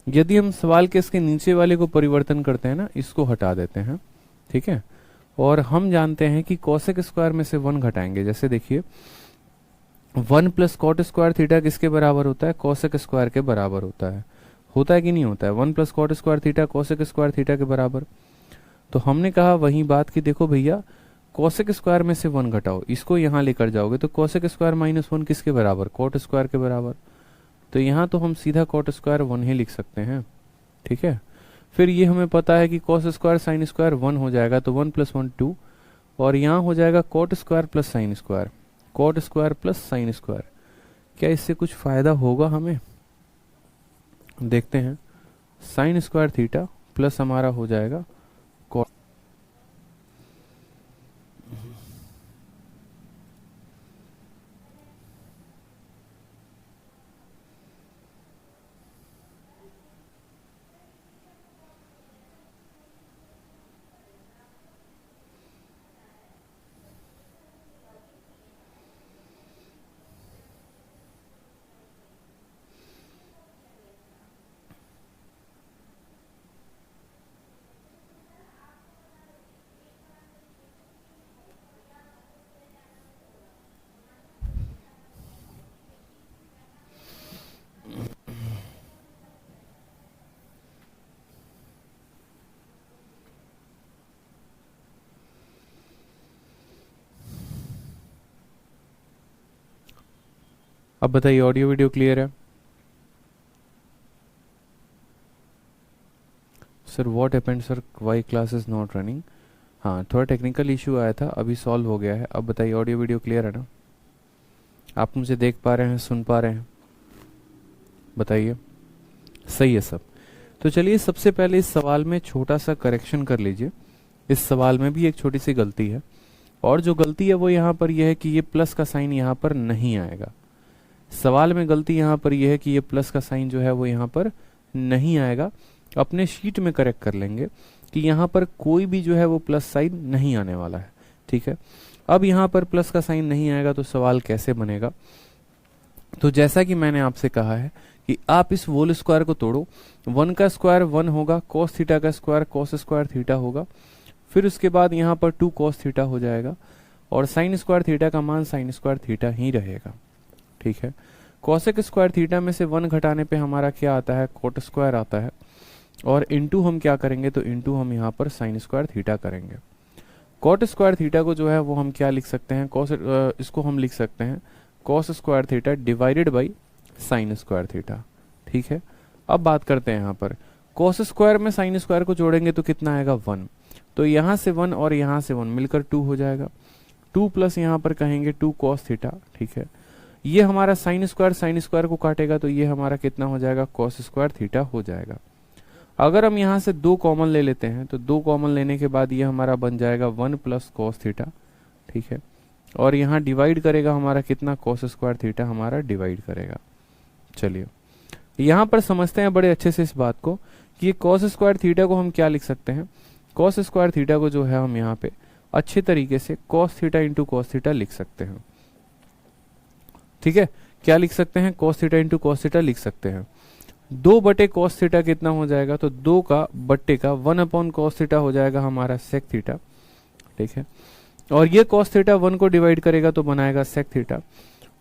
यदि हम सवाल के इसके नीचे वाले को परिवर्तन करते हैं ना, इसको हटा देते हैं, ठीक है, और हम जानते हैं कि कोसेक स्क्वायर में से 1 घटाएंगे। जैसे देखिए 1 प्लस कॉट स्क्वायर थीटा किसके बराबर होता है, कोसेक स्क्वायर के बराबर होता है कि नहीं होता है, 1 plus cot square theta cosec square theta के बराबर। तो हमने कहा वही बात कि देखो भैया कोसेक स्क्वायर में से 1 घटाओ, इसको यहां लेकर जाओगे तो कोसेक स्क्वायर -1 किसके बराबर, कॉट स्क्वायर के बराबर। तो यहाँ तो हम सीधा कॉट स्क्वायर 1 ही लिख सकते हैं, ठीक है। फिर ये हमें पता है कि कॉस स्क्वायर साइन स्क्वायर 1 हो जाएगा, तो 1 + 1 2, और यहाँ हो जाएगा cot square plus sine square, cot square plus sine square. क्या इससे कुछ फायदा होगा हमें, देखते हैं। साइन स्क्वायर थीटा प्लस हमारा हो जाएगा कॉट, अब बताइए ऑडियो वीडियो क्लियर है? Sir what happened sir, why class is not running. हाँ, थोड़ा टेक्निकल इशू आया था, अभी सॉल्व हो गया है। अब बताइए ऑडियो वीडियो क्लियर है ना, आप मुझे देख पा रहे हैं, सुन पा रहे हैं, बताइए सही है सब। तो चलिए सबसे पहले इस सवाल में छोटा सा करेक्शन कर लीजिए। इस सवाल में भी एक छोटी सी गलती है, और जो गलती है वो यहाँ पर यह है कि ये प्लस का साइन यहाँ पर नहीं आएगा। सवाल में गलती यहाँ पर यह है कि ये प्लस का साइन जो है वो यहाँ पर नहीं आएगा। अपने शीट में करेक्ट कर लेंगे कि यहाँ पर कोई भी जो है वो प्लस साइन नहीं आने वाला है, ठीक है। अब यहाँ पर प्लस का साइन नहीं आएगा तो सवाल कैसे बनेगा, तो जैसा कि मैंने आपसे कहा है कि आप इस होल स्क्वायर को तोड़ो, 1 का स्क्वायर 1 होगा, कॉस थीटा का स्क्वायर कॉस स्क्वायर थीटा होगा, फिर उसके बाद यहाँ पर 2 कॉस थीटा हो जाएगा, और साइन स्क्वायर थीटा का मान साइन स्क्वायर थीटा ही रहेगा, ठीक है। कॉसेक स्क्वायर थीटा में से 1 घटाने पे हमारा क्या आता है, कॉट स्क्वायर आता है, और इनटू हम क्या करेंगे, तो इनटू हम यहाँ पर साइन स्क्वायर थीटा करेंगे। कॉट स्क्वायर थीटा को जो है वो हम क्या लिख सकते हैं, इसको हम लिख सकते हैं cos square theta divided by sign square theta, ठीक है। अब बात करते हैं यहाँ पर कॉस स्क्वायर में साइन स्क्वायर को जोड़ेंगे तो कितना आएगा 1, तो यहाँ से 1 और यहाँ से 1 मिलकर 2 हो जाएगा, 2 प्लस यहाँ पर कहेंगे 2 कॉस थीटा, ठीक है। ये हमारा साइन स्क्वायर को काटेगा तो ये हमारा कितना हो जाएगा, कॉस स्क्वायर थीटा हो जाएगा। अगर हम यहाँ से 2 कॉमन ले लेते हैं तो 2 कॉमन लेने के बाद ये हमारा बन जाएगा 1 प्लस कॉस थीटा, ठीक है, और यहाँ डिवाइड करेगा हमारा कितना, कॉस स्क्वायर थीटा हमारा डिवाइड करेगा। चलिए यहाँ पर समझते हैं बड़े अच्छे से इस बात को कि ये कॉस स्क्वायर थीटा को हम क्या लिख सकते हैं, कॉस स्क्वायर थीटा को जो है हम यहाँ पे अच्छे तरीके से cos theta into cos theta लिख सकते हैं। ठीक है, क्या लिख सकते हैं? cos theta into cos theta लिख सकते हैं। 2 बटे cos थीटा कितना हो जाएगा? तो 2 का बट्टे का 1 अपॉन cos थीटा हो जाएगा हमारा sec थीटा। ठीक है, और ये cos थीटा 1 को डिवाइड करेगा तो बनाएगा sec थीटा,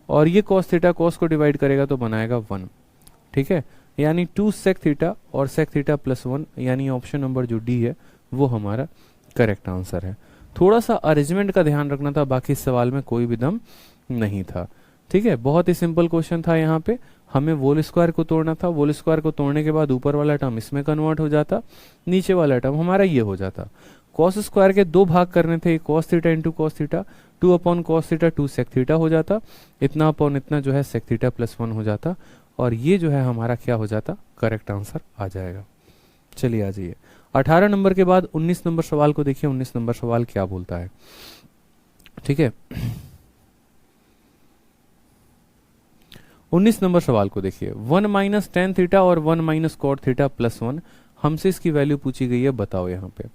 और ये cos थीटा cos को डिवाइड करेगा तो बनाएगा 1। ठीक है, यानी 2 sec थीटा और sec थीटा प्लस 1, यानी ऑप्शन नंबर जो डी है वो हमारा करेक्ट आंसर है। थोड़ा सा अरेंजमेंट का ध्यान रखना था, बाकी सवाल में कोई भी दम नहीं था। ठीक है, बहुत ही सिंपल क्वेश्चन था। यहाँ पे हमें वोल स्क्वायर को तोड़ना था, वोल स्क्वायर को तोड़ने के बाद ऊपर वाला टर्म इसमें कन्वर्ट हो जाता, नीचे वाला टर्म हमारा ये हो जाता। कॉस स्क्वायर के 2 भाग करने थे, cos theta into cos theta, 2 upon cos theta 2 sec theta हो जाता, इतना अपॉन इतना जो है सेक थीटा प्लस 1 हो जाता, और ये जो है हमारा क्या हो जाता? करेक्ट आंसर आ जाएगा। चलिए आ जाइए 18 नंबर के बाद 19 नंबर सवाल को देखिए। 19 नंबर सवाल क्या बोलता है? ठीक है, 19 नंबर सवाल को देखिए। 1 माइनस टेन थीटा और 1 माइनस कॉट थीटा प्लस 1, हमसे इसकी वैल्यू पूछी गई है, बताओ यहाँ पे।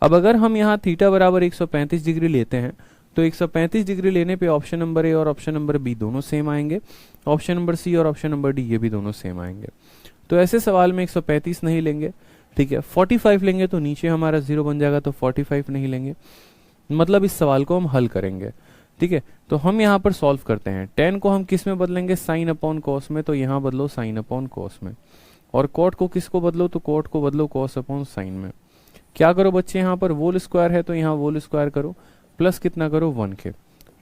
अब अगर हम यहाँ थीटा बराबर 135 डिग्री लेते हैं तो 135 डिग्री लेने पे ऑप्शन नंबर ए और ऑप्शन नंबर बी दोनों सेम आएंगे, ऑप्शन नंबर सी और ऑप्शन नंबर डी ये भी दोनों सेम आएंगे। तो ऐसे सवाल में 135 नहीं लेंगे, ठीक है, 45 लेंगे तो नीचे हमारा 0 बन जाएगा, तो 45 नहीं लेंगे। मतलब इस सवाल को हम हल करेंगे। ठीक है, तो हम यहाँ पर सॉल्व करते हैं। टेन को हम किस में बदलेंगे? साइन अपॉन कॉस में, तो यहाँ बदलो साइन अपॉन कॉस में। और कॉट को किसको बदलो? तो कॉट को बदलो कॉस अपॉन साइन में। क्या करो बच्चे, यहाँ पर वोल स्क्वायर है तो यहाँ वोल स्क्वायर करो, प्लस कितना करो 1 के।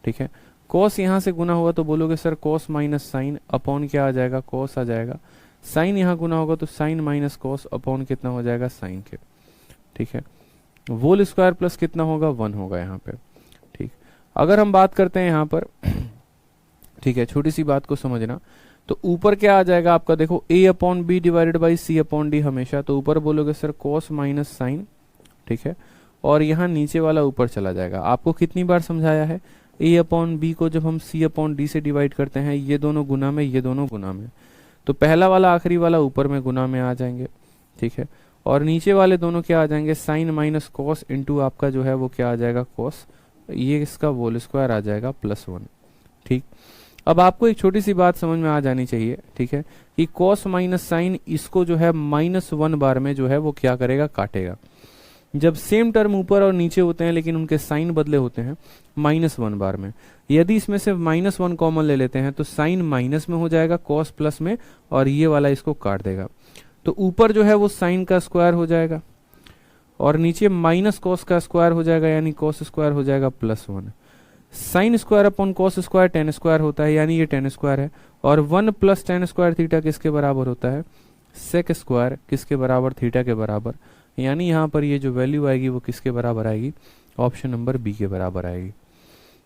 ठीक है, कॉस यहाँ से गुना होगा तो बोलोगे sir cos minus sine upon क्या आ जाएगा? कॉस आ जाएगा। साइन यहाँ गुना होगा तो साइन माइनस कॉस अपॉन कितना हो जाएगा? साइन के। ठीक है, वोल स्क्वायर प्लस कितना होगा? 1 होगा यहाँ पे। ठीक, अगर हम बात करते हैं यहाँ पर, ठीक है, छोटी सी बात को समझना, तो ऊपर क्या आ जाएगा आपका? देखो a upon B divided by C upon D हमेशा, तो ऊपर बोलोगे सर कॉस माइनस साइन। ठीक है, और यहाँ नीचे वाला ऊपर चला जाएगा। आपको कितनी बार समझाया है? a अपॉन बी को जब हम c अपॉन डी से डिवाइड करते हैं, ये दोनों गुना में, ये दोनों गुना में, तो पहला वाला आखिरी वाला ऊपर में गुना में आ जाएंगे। ठीक है, और नीचे वाले दोनों क्या आ जाएंगे? साइन माइनस कॉस इंटू आपका जो है वो क्या आ जाएगा? कॉस, ये इसका वोल स्क्वायर आ जाएगा प्लस 1। ठीक, अब आपको एक छोटी सी बात समझ में आ जानी चाहिए, ठीक है, कि कॉस माइनस साइन इसको जो है -1 बार में जो है वो क्या करेगा? काटेगा। जब सेम टर्म ऊपर और नीचे होते हैं लेकिन उनके साइन बदले होते हैं -1 बार में, यदि इसमें से -1 कॉमन ले लेते हैं तो साइन माइनस में हो जाएगा, कॉस प्लस में, और ये वाला इसको काट देगा। तो ऊपर जो है वो साइन का स्क्वायर हो जाएगा और नीचे माइनस कॉस का स्क्वायर हो जाएगा, यानी कॉस स्क्वायर हो जाएगा plus 1। Sign square upon cos square ten square होता है, यानी ये टेन स्क्वायर है, और 1 प्लस टेन स्क्वायर थीटा किसके बराबर होता है? सेक स्क्वायर किसके बराबर? थीटा के बराबर। यानी यहाँ पर ये जो वैल्यू आएगी वो किसके बराबर आएगी? ऑप्शन नंबर बी के बराबर आएगी।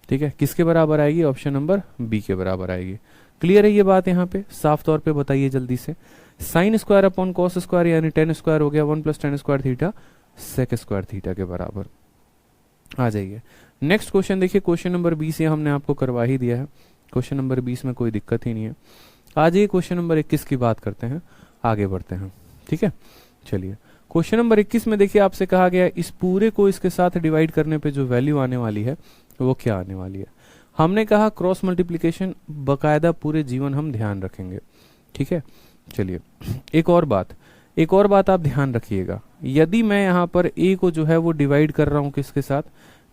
ठीक है, किसके बराबर आएगी? ऑप्शन नंबर बी के बराबर आएगी। क्लियर है ये बात? यहाँ पे साफ तौर पे बताइए जल्दी से। Sine square upon cos square यानी टेन स्क्वायर हो गया, 1 plus tan square theta sec square theta के बराबर। आ जाइए नेक्स्ट क्वेश्चन देखिए। क्वेश्चन नंबर 20 ये हमने आपको करवा ही दिया है। क्वेश्चन नंबर 20 में कोई दिक्कत ही नहीं है। आ जाइए क्वेश्चन नंबर 21 की बात करते हैं, आगे बढ़ते हैं। ठीक है, चलिए क्वेश्चन नंबर 21 में देखिए आपसे कहा गया इस पूरे को इसके साथ डिवाइड करने पे जो वैल्यू आने वाली है वो क्या आने वाली है। हमने कहा क्रॉस मल्टीप्लिकेशन बकायदा पूरे जीवन हम ध्यान रखेंगे। ठीक है, चलिए एक और बात आप ध्यान रखिएगा। यदि मैं यहाँ पर a को जो है वो डिवाइड कर रहा हूँ किसके साथ?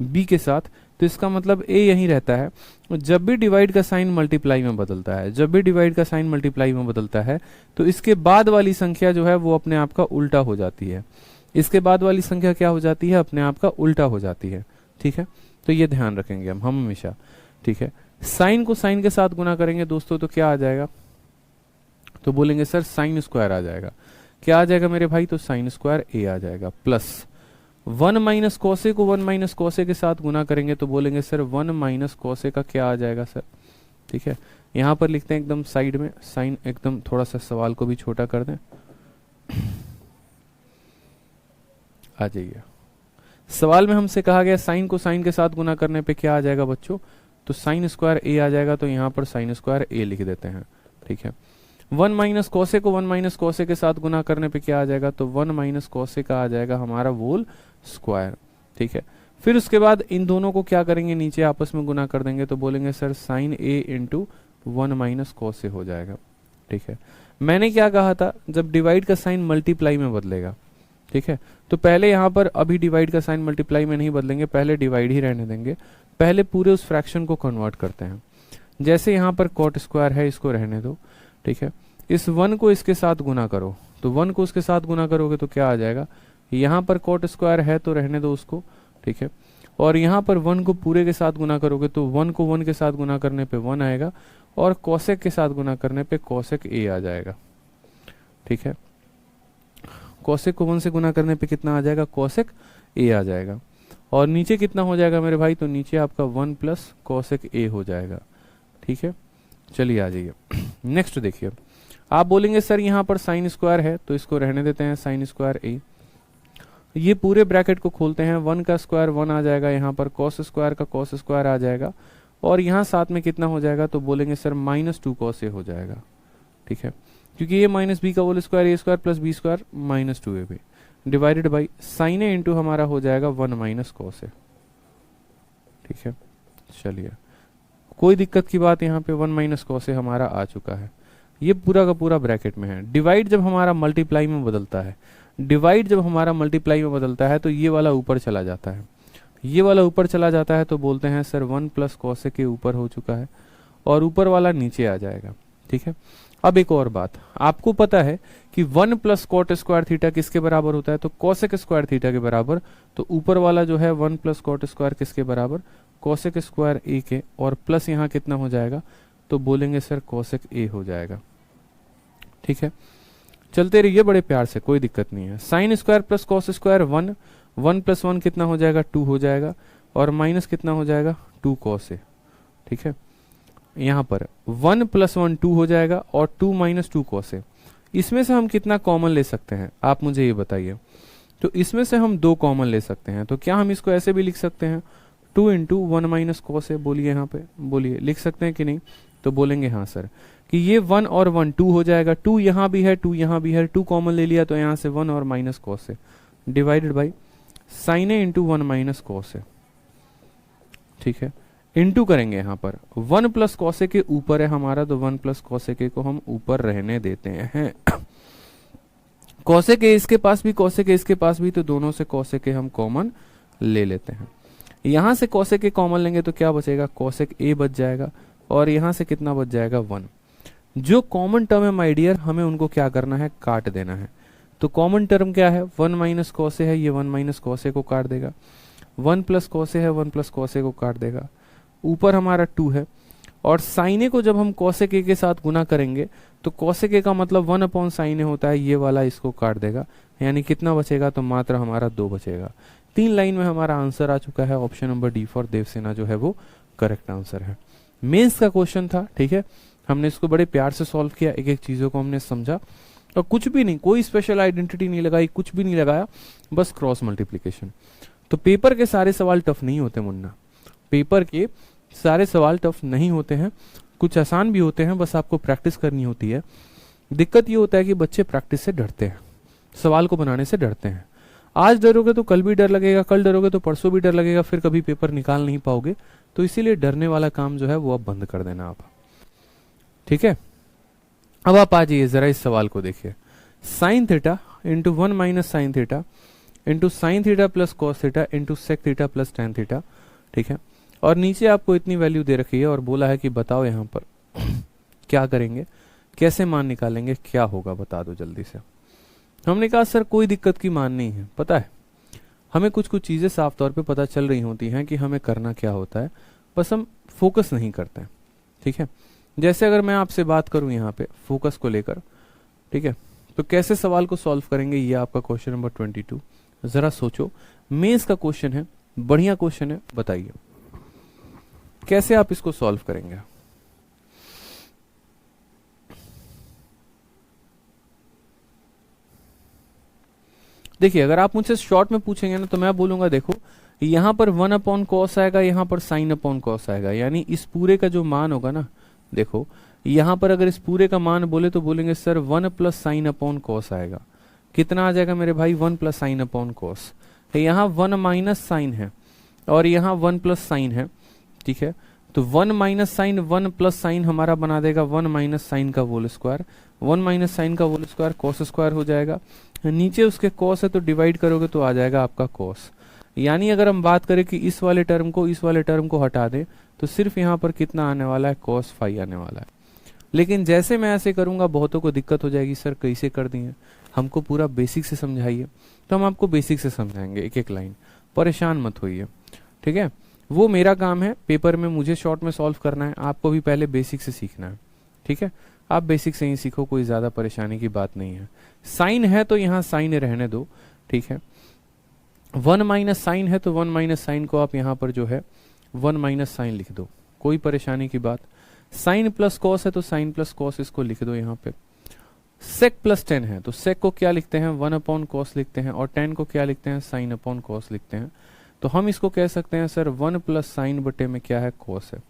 b के साथ, तो इसका मतलब a यहीं रहता है। जब भी डिवाइड का साइन मल्टीप्लाई में बदलता है, जब भी डिवाइड का साइन मल्टीप्लाई में बदलता है तो इसके बाद वाली संख्या जो है वो अपने आप का उल्टा हो जाती है। इसके बाद वाली संख्या क्या हो जाती है? अपने आप का उल्टा हो जाती है। ठीक है, तो ये ध्यान रखेंगे हम हमेशा। ठीक है, साइन को साइन के साथ गुना करेंगे दोस्तों तो क्या आ जाएगा? तो बोलेंगे सर साइन स्क्वायर आ जाएगा। क्या आ जाएगा मेरे भाई? तो साइन स्क्वायर a आ जाएगा, प्लस 1 माइनस कोसे को 1 माइनस कोसे के साथ गुना करेंगे तो बोलेंगे सर 1 माइनस कोसे का क्या आ जाएगा सर? ठीक है, यहां पर लिखते हैं एकदम साइड में, साइन एकदम थोड़ा सा सवाल को भी छोटा कर दें। आ जाइए, सवाल में हमसे कहा गया साइन को साइन के साथ गुना करने पे क्या आ जाएगा बच्चों? तो साइन स्क्वायर a आ जाएगा, तो यहां पर साइन स्क्वायर a लिख देते हैं। ठीक है, 1 माइनस कोसे को 1 माइनस कोसे के साथ गुना करने पे क्या आ जाएगा? तो 1 माइनस कोसे का आ जाएगा हमारा वोल स्क्वायर। ठीक है, फिर उसके बाद इन दोनों को क्या करेंगे, नीचे आपस में गुना कर देंगे, तो बोलेंगे sir sign A into 1 minus cos ए हो जाएगा। ठीक है, मैंने क्या कहा था, जब डिवाइड का साइन मल्टीप्लाई में बदलेगा, ठीक है, तो पहले यहाँ पर अभी डिवाइड का साइन मल्टीप्लाई में नहीं बदलेंगे, पहले डिवाइड ही रहने देंगे, पहले पूरे उस फ्रैक्शन को कन्वर्ट करते हैं। जैसे यहाँ पर कॉट स्क्वायर है, इसको रहने दो, ठीक है, इस 1 को इसके साथ गुना करो, तो 1 को उसके साथ गुना करोगे तो क्या आ जाएगा, यहाँ पर कॉट स्क्वायर है तो रहने दो उसको, ठीक है, और यहाँ पर 1 को पूरे के साथ गुना करोगे तो 1 को 1 के साथ गुना करने पे 1 आएगा, और कोसेक के साथ गुना करने पे कोसेक ए आ जाएगा। ठीक है, कोसेक को 1 से गुना करने पे कितना आ जाएगा, कोसेक ए आ जाएगा। और नीचे कितना हो जाएगा मेरे भाई, तो नीचे आपका 1 प्लस कोसेक ए हो जाएगा। ठीक है, चलिए आ जाइए नेक्स्ट देखिए, आप बोलेंगे सर यहाँ पर साइन स्क्वायर है, तो इसको रहने देते हैं साइन स्क्वायर ए। ये पूरे ब्रैकेट को खोलते हैं, 1 का स्क्वायर 1 आ जाएगा, यहाँ पर कॉस स्क्वायर का कॉस स्क्वायर आ जाएगा, और यहाँ साथ में कितना हो जाएगा, तो बोलेंगे सर -2 कॉस ए हो जाएगा। ठीक है, क्योंकि ये माइनस बी का whole square A square plus B square -2 ab divided by sine A into हमारा हो जाएगा 1 माइनस कॉस ए। ठीक है, चलिए कोई दिक्कत की बात, यहाँ पे 1 माइनस कॉस ए हमारा आ चुका है, ये पूरा का पूरा ब्रैकेट में है। डिवाइड जब हमारा मल्टीप्लाई में बदलता है, डिवाइड जब हमारा मल्टीप्लाई में बदलता है, तो ये वाला ऊपर चला जाता है, ये वाला ऊपर चला जाता है, तो बोलते हैं सर 1 प्लस कॉस ए के ऊपर हो चुका है, और ऊपर वाला नीचे आ जाएगा। ठीक है, अब एक और बात, आपको पता है कि 1 प्लस कॉट स्क्वायर थीटा किसके बराबर होता है, तो कोसेक स्क्वायर थीटा के बराबर। तो ऊपर वाला जो है 1 प्लस कॉट स्क्वायर किसके बराबर, कोसेक स्क्वायर ए के, और प्लस यहाँ कितना हो जाएगा, तो बोलेंगे सर कोसेक ए हो जाएगा। ठीक है, चलते रहिए बड़े प्यार से, कोई दिक्कत नहीं है। Sign square plus cos square 1, 1 plus 1 कितना हो जाएगा, 2 हो जाएगा, और माइनस कितना हो जाएगा, 2 कॉस ए। ठीक है, यहाँ पर 1 प्लस 1 2 हो जाएगा, और 2 माइनस 2 कॉस ए। इसमें से हम कितना कॉमन ले सकते हैं, आप मुझे ये बताइए। तो इसमें से हम 2 कॉमन ले सकते हैं, तो क्या हम इसको ऐसे भी लिख सकते हैं, 2 इंटू 1 माइनस कॉस ए। बोलिए यहाँ पे, बोलिए लिख सकते हैं कि नहीं, तो बोलेंगे हाँ सर, कि ये 1 और 1 2 हो जाएगा, 2 यहाँ भी है 2 यहाँ भी है, 2 कॉमन ले लिया, तो यहाँ से 1 और minus cos A divided by sine A into 1 minus cos A. ठीक है, इंटू करेंगे, यहाँ पर 1 प्लस कॉस ए के ऊपर है हमारा, तो 1 प्लस कॉस ए के को हम ऊपर रहने देते हैं। कॉसेक ए इसके पास भी, कॉसेक ए इसके पास भी, तो दोनों से कॉसेक ए हम कॉमन ले लेते हैं। यहां से कॉसेक ए कॉमन लेंगे तो क्या बचेगा, कॉसेक ए बच जाएगा, और यहां से कितना बच जाएगा, 1। जो कॉमन टर्म है माय डियर, हमें उनको क्या करना है, काट देना है। तो कॉमन टर्म क्या है, 1 माइनस कॉस ए है, ये 1 माइनस कॉस ए को काट देगा, 1 प्लस कॉस ए है, 1 प्लस कॉस ए को काट देगा, ऊपर हमारा 2 है, और साइन ए को जब हम कॉसेक ए के साथ गुना करेंगे, तो कॉसेक ए का मतलब 1 अपॉन साइन ए होता है, ये वाला इसको काट देगा, यानी कितना बचेगा, तो मात्र हमारा 2 बचेगा। 3 लाइन में हमारा आंसर आ चुका है, option number D for Devsena जो है वो करेक्ट आंसर है। मेंस का क्वेश्चन था, ठीक है, हमने इसको बड़े प्यार से सॉल्व किया, एक एक चीजों को हमने समझा, और कुछ भी नहीं, कोई स्पेशल आइडेंटिटी नहीं लगाई, कुछ भी नहीं लगाया, बस क्रॉस मल्टीप्लीकेशन। तो पेपर के सारे सवाल टफ नहीं होते मुन्ना, पेपर के सारे सवाल टफ नहीं होते हैं, कुछ आसान भी होते हैं, बस आपको प्रैक्टिस करनी होती है। दिक्कत ये होता है कि बच्चे प्रैक्टिस से डरते हैं, सवाल को बनाने से डरते हैं। आज डरोगे तो कल भी डर लगेगा, कल डरोगे तो परसों भी डर लगेगा, फिर कभी पेपर निकाल नहीं पाओगे। तो इसीलिए डरने वाला काम जो है वो अब बंद कर देना आप, ठीक है। अब आप आ जाइए जरा इस सवाल को देखिए, sine theta into 1 minus sine theta into sine theta plus cos theta into sec theta plus tan theta, ठीक है। और नीचे आपको इतनी वैल्यू दे रखी है और बोला है कि बताओ यहाँ पर क्या करेंगे, कैसे मान निकालेंगे, क्या होगा बता दो जल्दी से। हमने कहा सर कोई दिक्कत की मान नहीं है, पता है हमें कुछ कुछ चीजें साफ तौर पे पता चल रही होती हैं कि हमें करना क्या होता है, बस हम फोकस नहीं करते हैं, ठीक है। जैसे अगर मैं आपसे बात करूं यहाँ पे फोकस को लेकर, ठीक है, तो कैसे सवाल को सॉल्व करेंगे, ये आपका क्वेश्चन नंबर 22। जरा सोचो, मेंस का क्वेश्चन है, बढ़िया क्वेश्चन है, बताइए कैसे आप इसको सॉल्व करेंगे। देखिए अगर आप मुझसे शॉर्ट में पूछेंगे ना तो मैं बोलूंगा देखो यहां पर 1 अपॉन कॉस आएगा, यहां पर साइन अपॉन कॉस आएगा, यानी इस पूरे का जो मान होगा ना, देखो यहां पर अगर इस पूरे का मान बोले तो बोलेंगे sir 1 plus sine upon cos आएगा। कितना आ जाएगा मेरे भाई, 1 प्लस साइन अपॉन कॉस। यहां 1 माइनस साइन है, और यहाँ 1 प्लस साइन है, ठीक है। तो 1 माइनस साइन 1 प्लस साइन हमारा बना देगा 1 माइनस साइन का होल स्क्वायर। 1 माइनस साइन का होल स्क्वायर कॉस स्क्वायर हो जाएगा। नीचे उसके कॉस है तो डिवाइड करोगे तो आ जाएगा आपका कॉस। यानी अगर हम बात करें कि इस वाले टर्म को हटा दें तो सिर्फ यहाँ पर कितना आने वाला है, cos फाई आने वाला है। लेकिन जैसे मैं ऐसे करूंगा बहुतों को दिक्कत हो जाएगी, सर कैसे कर दिए, हमको पूरा बेसिक से समझाइए। तो हम आपको बेसिक से समझाएंगे एक एक लाइन, परेशान मत होइए, ठीक है। वो मेरा काम है, पेपर में मुझे शॉर्ट में सॉल्व करना है, आपको भी पहले बेसिक से सीखना है, ठीक है। आप बेसिक से ही सीखो, कोई ज्यादा परेशानी की बात नहीं है। साइन है तो यहाँ साइन रहने दो, ठीक है। 1 माइनस साइन है तो 1 माइनस साइन को आप यहाँ पर जो है 1 माइनस साइन लिख दो, कोई परेशानी की बात। साइन प्लस कॉस है तो साइन प्लस कॉस इसको लिख दो यहाँ पे। सेक प्लस टेन है तो सेक को क्या लिखते हैं, 1 अपॉन कॉस लिखते हैं, और टेन को क्या लिखते हैं, साइन अपॉन कॉस लिखते हैं। तो हम इसको कह सकते हैं सर 1 प्लस साइन बटे में क्या है, कॉस है।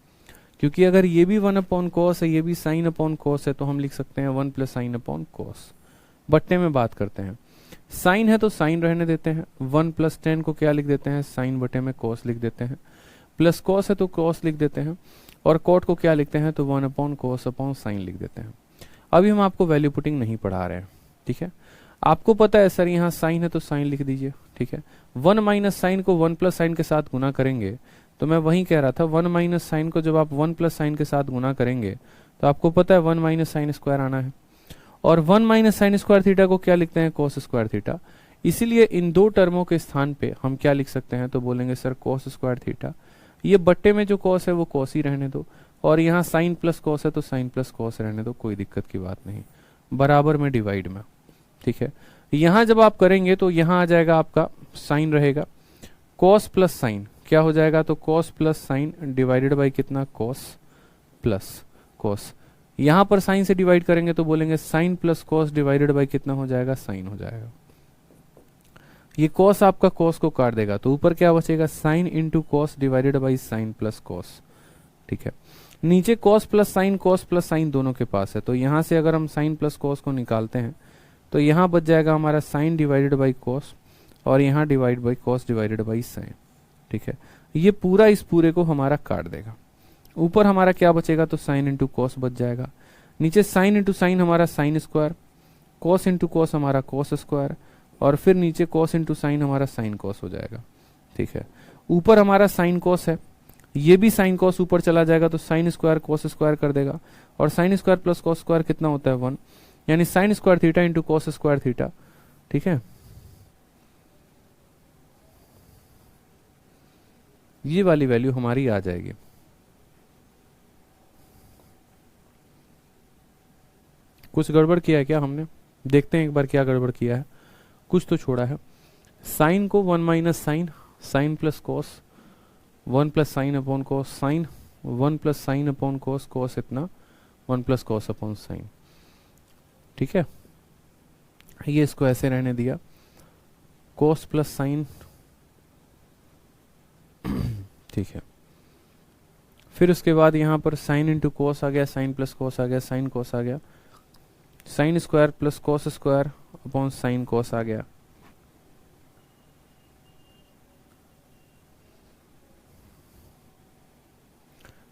क्योंकि अगर ये भी 1 अपॉन कॉस है, ये भी साइन अपॉन कॉस है, तो हम लिख सकते हैं 1 प्लस साइन अपॉन कॉस। बट्टे में बात करते हैं, साइन है तो साइन रहने देते हैं, 1 प्लस टेन को क्या लिख देते हैं, साइन बटे में कॉस लिख देते हैं, प्लस कॉस है तो कॉस लिख देते हैं, और कॉट को क्या लिखते हैं, तो 1 अपॉन कॉस अपॉन साइन लिख देते हैं। अभी हम आपको वैल्यू पुटिंग नहीं पढ़ा रहे हैं, ठीक है। आपको पता है सर यहाँ साइन है तो साइन लिख दीजिए, ठीक है। 1 माइनस साइन को 1 प्लस साइन के साथ गुना करेंगे, तो मैं वही कह रहा था 1 माइनस साइन को जब आप 1 प्लस साइन के साथ गुना करेंगे तो आपको पता है 1 माइनस साइन स्क्वायर आना है, और 1 माइनस साइन स्क्वायर थीटा को क्या लिखते हैं, कॉस स्क्वायर थीटा। इसीलिए इन दो टर्मों के स्थान पे हम क्या लिख सकते हैं, तो बोलेंगे सर कॉस स्क्वायर थीटा। ये बट्टे में जो कॉस है वो कॉस ही रहने दो, और यहाँ साइन प्लस कॉस है तो साइन प्लस कॉस रहने दो, कोई दिक्कत की बात नहीं, बराबर में डिवाइड में, ठीक है। यहाँ जब आप करेंगे तो यहाँ आ जाएगा आपका साइन रहेगा, कॉस प्लस साइन क्या हो जाएगा, तो cos plus sine divided by कितना, कॉस प्लस कॉस। यहां पर साइन से डिवाइड करेंगे तो बोलेंगे sine plus cos divided by कितना हो जाएगा, साइन हो जाएगा। ये कॉस आपका कॉस को काट देगा तो ऊपर क्या बचेगा, sine into cos divided by sign plus cos, ठीक है। नीचे कॉस प्लस साइन दोनों के पास है, तो यहां से अगर हम साइन प्लस कॉस को निकालते हैं तो यहां बच जाएगा हमारा साइन डिवाइडेड बाई कॉस, और यहां divide by cos divided by sign, ठीक है। ये पूरा इस पूरे को हमारा काट देगा। ऊपर हमारा क्या बचेगा, तो साइन इंटू कॉस बच जाएगा। नीचे साइन इंटू साइन हमारा sine square, cos into cos हमारा कॉस स्क्वायर, और फिर नीचे कॉस इंटू साइन हमारा साइन कॉस हो जाएगा, ठीक है। ऊपर हमारा साइन कॉस है, ये भी साइन कॉस ऊपर चला जाएगा तो साइन स्क्वायर कॉस स्क्वायर कर देगा, और sign square plus cos square कितना होता है, 1, यानी sign square theta into cos square theta, ठीक है। ये वाली वैल्यू हमारी आ जाएगी। कुछ गड़बड़ किया है क्या हमने, देखते हैं एक बार क्या गड़बड़ किया है, कुछ तो छोड़ा है। साइन को 1 minus sine, sine plus cos, 1 plus sine upon cos sine, 1 plus sine upon cos, cos इतना 1 प्लस कॉस अपॉन साइन, ठीक है। ये इसको ऐसे रहने दिया, कॉस प्लस साइन, ठीक है। फिर उसके बाद यहां पर साइन इंटू कॉस आ गया, साइन प्लस कॉस आ गया, साइन कॉस आ गया, sine square plus cos square upon sine cos आ गया।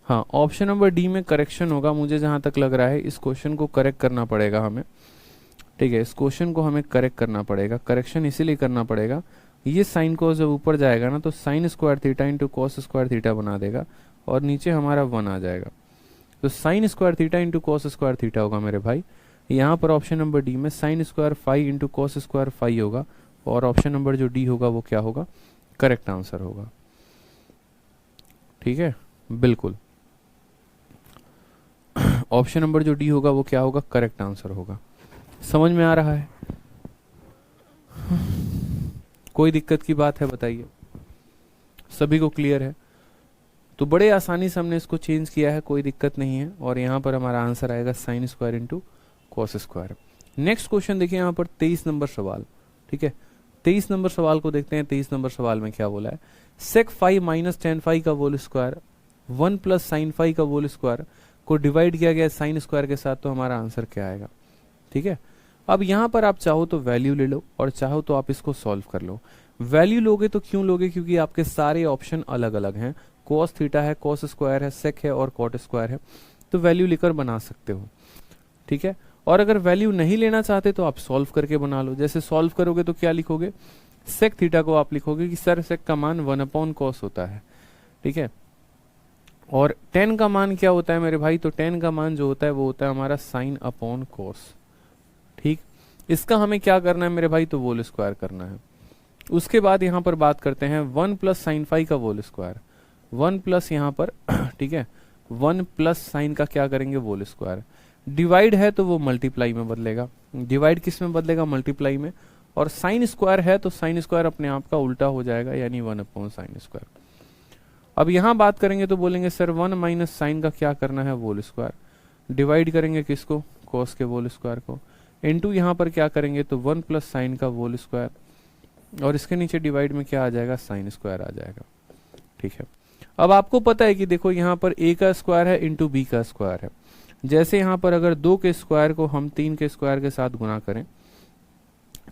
हाँ, ऑप्शन नंबर डी में करेक्शन होगा, मुझे जहां तक लग रहा है इस क्वेश्चन को करेक्ट करना पड़ेगा हमें, ठीक है। इस क्वेश्चन को हमें करेक्ट करना पड़ेगा, करेक्शन इसीलिए करना पड़ेगा, ये साइन कॉस जब ऊपर जाएगा ना तो sine square theta into cos square theta बना देगा, और नीचे हमारा 1 आ जाएगा, तो sine square theta into cos square theta होगा मेरे भाई। यहाँ पर ऑप्शन नंबर डी में sine square phi into cos square phi होगा, और ऑप्शन नंबर जो डी होगा वो क्या होगा, करेक्ट आंसर होगा, ठीक है, बिल्कुल। ऑप्शन नंबर जो डी होगा वो क्या होगा, करेक्ट आंसर होगा। समझ में आ रहा है, कोई दिक्कत की बात है बताइए, सभी को क्लियर है। तो बड़े आसानी से हमने इसको चेंज किया है, कोई दिक्कत नहीं है, और यहाँ पर हमारा आंसर आएगा sine square into cos square. Next question देखिए यहाँ पर 23 नंबर सवाल, ठीक है। 23 नंबर सवाल को देखते हैं। 23 नंबर सवाल में क्या बोला है, sec phi minus tan phi का whole square 1 plus sine phi का होल स्क्वायर को डिवाइड किया गया साइन स्क्वायर के साथ, तो हमारा आंसर क्या आएगा, ठीक है। अब यहाँ पर आप चाहो तो वैल्यू ले लो और चाहो तो आप इसको सॉल्व कर लो। वैल्यू लोगे तो क्यों लोगे, क्योंकि आपके सारे ऑप्शन अलग अलग हैं, कॉस थीटा है, कॉस स्क्वायर है, सेक है और कॉट स्क्वायर है, तो वैल्यू लेकर बना सकते हो, ठीक है। और अगर वैल्यू नहीं लेना चाहते तो आप सॉल्व करके बना लो। जैसे सॉल्व करोगे तो क्या लिखोगे, सेक थीटा को आप लिखोगे कि सर सेक का मान 1 कॉस होता है, ठीक है। और tan का मान क्या होता है मेरे भाई, तो tan का मान जो होता है वो होता है हमारा साइन अपॉन कॉस, ठीक। इसका हमें क्या करना है मेरे भाई, तो होल स्क्वायर करना है। उसके बाद यहां पर बात करते हैं 1 प्लस साइन फाई का होल स्क्वायर, 1 प्लस यहां पर ठीक है 1 प्लस साइन का क्या करेंगे, होल स्क्वायर। डिवाइड है तो वो मल्टीप्लाई में बदलेगा, डिवाइड किस में बदलेगा, मल्टीप्लाई में। और साइन स्क्वायर है तो साइन स्क्वायर अपने आप का उल्टा हो जाएगा, यानी 1 अपॉन साइन स्क्वायर। अब यहां बात करेंगे तो बोलेंगे सर 1 माइनस साइन का क्या करना है, होल स्क्वायर। डिवाइड करेंगे किसको, कॉस के होल स्क्वायर को, इनटू यहां पर क्या करेंगे तो 1 प्लस साइन का होल स्क्वायर, और इसके नीचे डिवाइड में क्या आ जाएगा, साइन स्क्वायर आ जाएगा, ठीक है। अब आपको पता है कि देखो यहां पर a का स्क्वायर है इंटू बी का स्क्वायर है। जैसे यहां पर अगर 2 के स्क्वायर को हम 3 के स्क्वायर के साथ गुना करें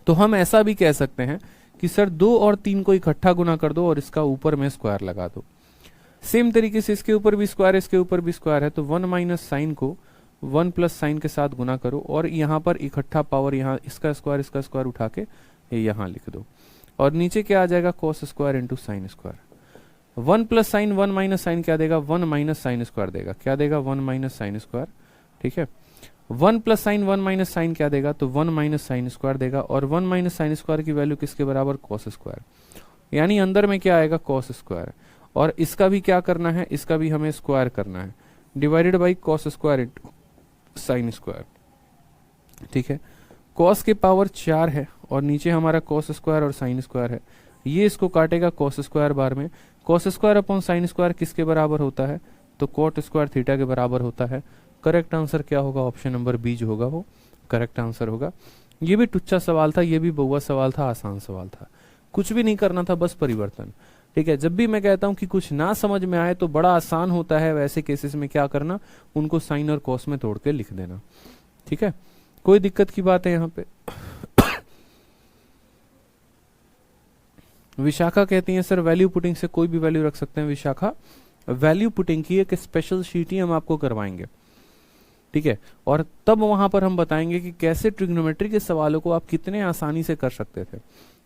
तो हम ऐसा भी कह सकते हैं कि सर 2 और 3 को इकट्ठा गुना कर दो और इसका ऊपर में स्क्वायर लगा दो। सेम तरीके से इसके ऊपर भी स्क्वायर, इसके ऊपर भी स्क्वायर है, तो 1 माइनस साइन को 1 प्लस साइन के साथ गुना करो और यहाँ पर इकट्ठा पावर यहाँ इसका स्क्वायर उठा के यहाँ लिख दो, और नीचे क्या आ जाएगा, cos square into sine square. 1 plus sine 1 minus sine क्या देगा, 1 माइनस साइन स्क्वायर देगा, क्या देगा, 1 माइनस साइन स्क्वायर, ठीक है। 1 प्लस साइन 1 माइनस साइन क्या देगा, तो 1 माइनस साइन स्क्वायर देगा, और 1 माइनस साइन स्क्वायर की वैल्यू किसके बराबर, कॉस स्क्वायर, यानी अंदर में क्या आएगा, कॉस स्क्वायर। और इसका भी क्या करना है, इसका भी हमें स्क्वायर करना है, divided by cos square into sine square, ठीक है। कॉस के पावर 4 है और नीचे हमारा कॉस स्क्वायर और साइन स्क्वायर है, ये इसको काटेगा कॉस स्क्वायर बार में। Cos square upon sine square किसके बराबर होता है, तो कॉट स्क्वायर थीटा के बराबर होता है। करेक्ट आंसर क्या होगा, ऑप्शन नंबर बी जो होगा वो करेक्ट आंसर होगा। ये भी टुच्चा सवाल था, ये भी बहुआ सवाल था, आसान सवाल था, कुछ भी नहीं करना था, बस परिवर्तन, ठीक है। जब भी मैं कहता हूं कि कुछ ना समझ में आए तो बड़ा आसान होता है, वैसे केसेस में क्या करना, उनको साइन और कॉस में तोड़ के लिख देना, ठीक है। कोई दिक्कत की बात है यहाँ पे। विशाखा कहती है सर वैल्यू पुटिंग से कोई भी वैल्यू रख सकते हैं। विशाखा, वैल्यू पुटिंग की एक स्पेशल शीट ही हम आपको करवाएंगे, ठीक है, और तब वहां पर हम बताएंगे कि कैसे ट्रिग्नोमेट्री के सवालों को आप कितने आसानी से कर सकते थे।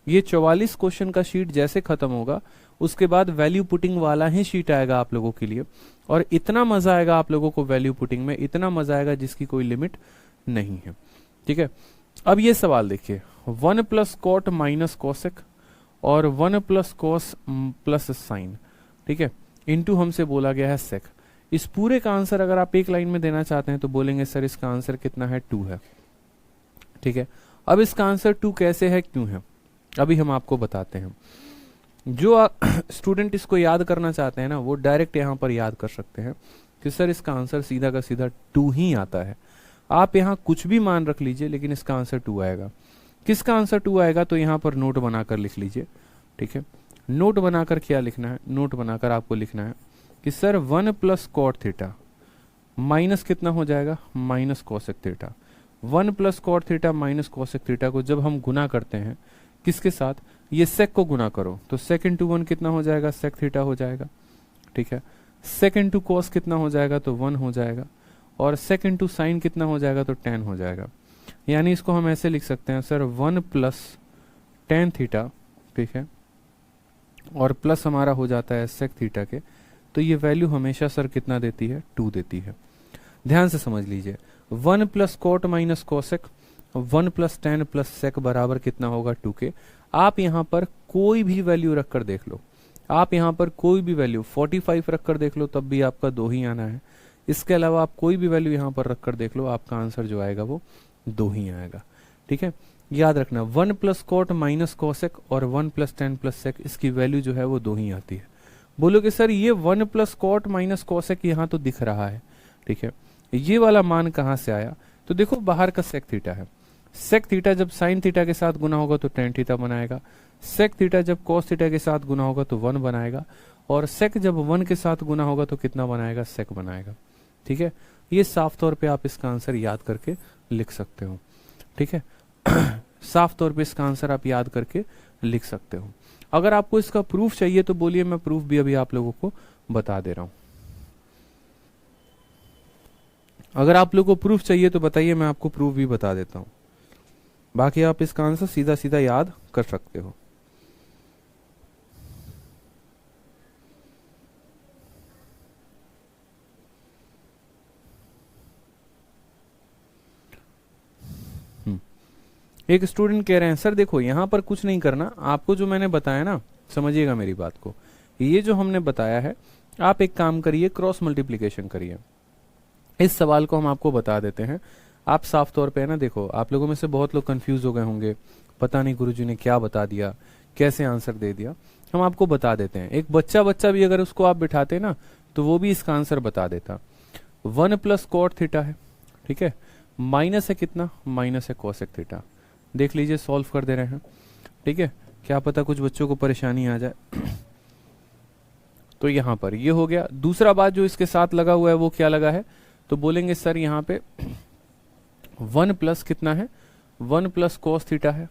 ये 44 क्वेश्चन का शीट जैसे खत्म होगा उसके बाद वैल्यू पुटिंग वाला ही शीट आएगा आप लोगों के लिए, और इतना मजा आएगा आप लोगों को वैल्यू पुटिंग में, इतना मजा आएगा जिसकी कोई लिमिट नहीं है, ठीक है। अब ये सवाल देखिए, 1 प्लस कॉट माइनस कॉसेक और 1 प्लस कॉस प्लस साइन, ठीक है, इनटू हमसे बोला गया है सेक। इस पूरे का आंसर अगर आप एक लाइन में देना चाहते हैं तो बोलेंगे सर इसका आंसर कितना है, 2 है, ठीक है। अब इसका आंसर 2 कैसे है, क्यों है, अभी हम आपको बताते हैं। जो स्टूडेंट इसको याद करना चाहते हैं ना, वो डायरेक्ट यहाँ पर याद कर सकते हैं कि सर इसका आंसर सीधा का सीधा 2 ही आता है। आप यहाँ कुछ भी मान रख लीजिए लेकिन इसका आंसर 2 आएगा। किसका आंसर 2 आएगा, तो यहाँ पर नोट बनाकर लिख लीजिए, ठीक है। नोट बनाकर क्या लिखना है, नोट बनाकर आपको लिखना है कि sir 1 plus cot theta minus कितना हो जाएगा, minus cosec theta. 1 plus cot theta minus cosec theta को जब हम गुना करते हैं किसके साथ, ये सेक को गुना करो तो सेक इंटू 1 कितना हो जाएगा, सेक थीटा हो जाएगा, ठीक है। सेक इंटू कॉस कितना हो जाएगा, तो 1 हो जाएगा, और सेक इंटू साइन कितना हो जाएगा, तो 10 हो जाएगा। यानी इसको हम ऐसे लिख सकते हैं सर 1 प्लस टेन थीटा, ठीक है, और प्लस हमारा हो जाता है सेक थीटा के, तो ये वैल्यू हमेशा सर कितना देती है, 2 देती है। ध्यान से समझ लीजिए, 1 plus cot minus cosec, 1 plus tan plus sec बराबर कितना होगा, 2 के। आप यहाँ पर कोई भी वैल्यू रखकर देख लो, आप यहाँ पर कोई भी वैल्यू 45 रखकर देख लो तब भी आपका 2 ही आना है। इसके अलावा आप कोई भी वैल्यू यहाँ पर रखकर देख लो, आपका आंसर जो आएगा वो 2 ही आएगा, ठीक है। याद रखना 1 प्लस कॉट माइनस कॉसेक और 1 प्लस टेन प्लस सेक, इसकी वैल्यू जो है वो 2 ही आती है। बोलोगे सर ये 1 प्लस कॉट माइनस कॉसेक यहाँ तो दिख रहा है, ठीक है, ये वाला मान कहाँ से आया, तो देखो बाहर का सेक थीटा है। सेक थीटा जब साइन थीटा के साथ गुना होगा तो टेन थीटा बनाएगा, सेक थीटा जब कॉस थीटा के साथ गुना होगा तो 1 बनाएगा, और सेक जब 1 के साथ गुना होगा तो कितना बनाएगा, सेक बनाएगा, ठीक है। ये साफ तौर पे आप इसका आंसर याद करके लिख सकते हो, ठीक है। साफ तौर पे इसका आंसर आप याद करके लिख सकते हो। अगर आपको इसका प्रूफ चाहिए तो बोलिए, मैं प्रूफ भी अभी आप लोगों को बता दे रहा हूं। अगर आप लोगों को प्रूफ चाहिए तो बताइए, मैं आपको प्रूफ भी बता देता हूं। बाकी आप इसका आंसर सीधा सीधा याद कर सकते हो। एक स्टूडेंट कह रहे हैं सर देखो यहां पर कुछ नहीं करना, आपको जो मैंने बताया ना, समझिएगा मेरी बात को, ये जो हमने बताया है आप एक काम करिए, क्रॉस मल्टीप्लीकेशन करिए। इस सवाल को हम आपको बता देते हैं। आप साफ तौर पे है ना, देखो आप लोगों में से बहुत लोग कंफ्यूज हो गए होंगे, पता नहीं गुरुजी ने क्या बता दिया, कैसे आंसर दे दिया। हम आपको बता देते हैं। एक बच्चा भी अगर उसको आप बिठाते ना तो वो भी इसका आंसर बता देता। 1 प्लस कॉट थीटा है, ठीक है, माइनस है कितना, माइनस है कोसेक थीटा। देख लीजिए सॉल्व कर दे रहे हैं, ठीक है, क्या पता कुछ बच्चों को परेशानी आ जाए। तो यहां पर ये हो गया। दूसरा बात जो इसके साथ लगा हुआ है वो क्या लगा है, तो बोलेंगे सर यहां पे 1 प्लस कितना है, 1 प्लस कोस थीटा है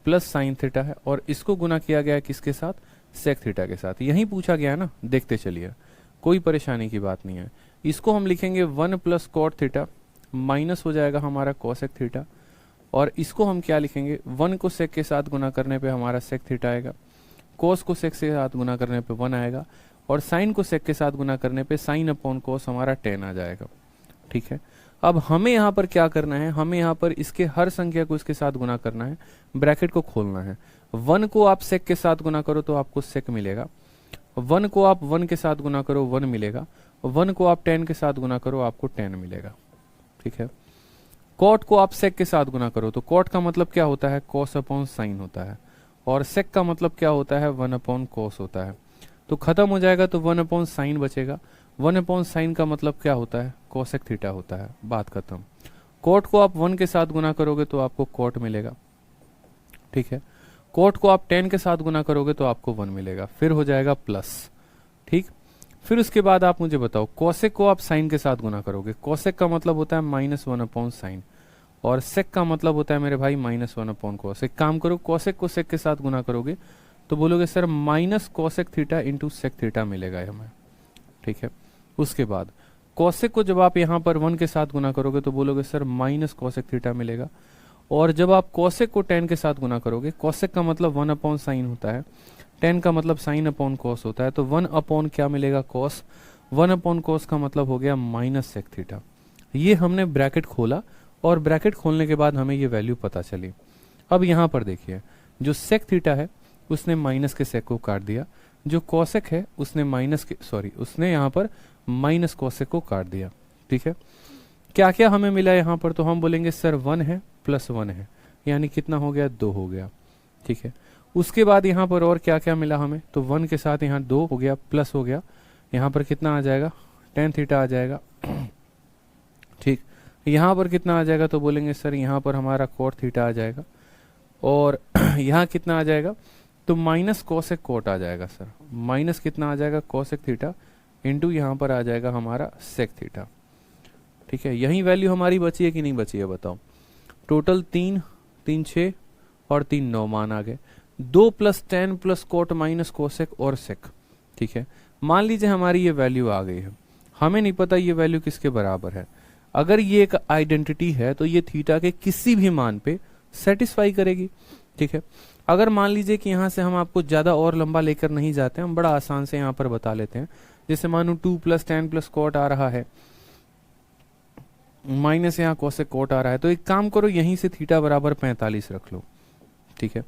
प्लस साइन थीटा है, और इसको गुना किया गया है किसके साथ, सेक थीटा के साथ। यही पूछा गया है ना, देखते चलिए, कोई परेशानी की बात नहीं है। इसको हम लिखेंगे 1 प्लस कॉट थीटा माइनस हो जाएगा हमारा कोसेक थीटा, और इसको हम क्या लिखेंगे, 1 को सेक के साथ गुना करने पे हमारा सेक थीटा आएगा, कोस को सेक के साथ गुना करने पे 1 आएगा, और साइन को सेक के साथ गुना करने पे साइन अपॉन कोस हमारा 10 आ जाएगा। ठीक है, अब हमें यहाँ पर क्या करना है, हमें यहाँ पर इसके हर संख्या को इसके साथ गुना करना है, ब्रैकेट को खोलना है। 1 को आप सेक के साथ गुना करो तो आपको सेक मिलेगा, 1 को आप 1 के साथ गुना करो 1 मिलेगा, 1 को आप 10 के साथ गुना करो आपको 10 मिलेगा। ठीक है, कॉट को आप सेक के साथ गुना करो तो कॉट का मतलब क्या होता है, कॉस अपॉन साइन होता है, और सेक का मतलब क्या होता है, 1 अपॉन कॉस होता है। तो खत्म हो जाएगा तो 1 अपॉन साइन बचेगा, 1 अपॉन साइन का मतलब क्या होता है, कोसेक थीटा होता है, बात खत्म। कॉट को आप 1 के साथ गुना करोगे तो आपको कॉट मिलेगा। ठीक है, कॉट को आप 10 के साथ गुना करोगे तो आपको 1 मिलेगा, फिर हो जाएगा प्लस। ठीक, फिर उसके बाद आप मुझे बताओ, कोसेक को आप साइन के साथ गुना करोगे, कोसेक का मतलब होता है -1 अपॉन साइन, और सेक का मतलब होता है मेरे भाई -1 अपॉन कोस। एक काम करो, कोसेक को सेक के साथ गुना करोगे तो बोलोगे sir minus cosec theta into sec theta मिलेगा हमें। ठीक है, उसके बाद कोसेक को जब आप यहाँ पर 1 के साथ गुना करोगे तो बोलोगे सर माइनस कोसेक थीटा मिलेगा, और जब आप कोसेक को 10 के साथ गुना करोगे, कोसेक का मतलब 1 अपॉन साइन होता है, 10 का मतलब साइन अपॉन कोस होता है, तो 1 अपॉन क्या मिलेगा, कोस। 1 अपॉन कोस का मतलब हो गया माइनस सेक थीटा। ये हमने ब्रैकेट खोला, और ब्रैकेट खोलने के बाद हमें ये वैल्यू पता चली। अब यहाँ पर देखिए, जो सेक थीटा है उसने माइनस के सेक को काट दिया, जो कोसेक है उसने उसने यहाँ पर माइनस कोसेक को काट दिया। ठीक है, क्या क्या हमें मिला यहाँ पर, तो हम बोलेंगे सर 1 है प्लस 1 है, यानी कितना हो गया, 2 हो गया। ठीक है, उसके बाद यहाँ पर और क्या क्या मिला हमें, तो 1 के साथ यहाँ 2 हो गया, प्लस हो गया, यहाँ पर कितना आ जाएगा, tan थीटा आ जाएगा। ठीक, यहाँ पर कितना आ जाएगा, तो बोलेंगे सर यहाँ पर हमारा कॉट थीटा आ जाएगा, और यहाँ कितना आ जाएगा, तो माइनस कोसेक कोट आ जाएगा सर, माइनस कितना आ जाएगा, कोसेक थीटा इंटू यहाँ पर आ जाएगा हमारा सेक थीटा। ठीक है, यही वैल्यू हमारी बची है कि नहीं बची है बताओ। टोटल 3 6 और 3 9 मान आ गए, 2 plus 10 plus coat minus cosec और सेक। ठीक है, मान लीजिए हमारी ये वैल्यू आ गई है, हमें नहीं पता ये वैल्यू किसके बराबर है। अगर ये एक आइडेंटिटी है तो ये थीटा के किसी भी मान पे सेटिस्फाई करेगी। ठीक है, अगर मान लीजिए कि यहाँ से हम आपको ज्यादा और लंबा लेकर नहीं जाते, हम बड़ा आसान से यहाँ पर बता लेते हैं। जैसे मानो 2 प्लस 10 प्लस कोट आ रहा है, माइनस यहाँ कोसेक कोट आ रहा है, तो एक काम करो, यहीं से थीटा बराबर 45 रख लो। ठीक है,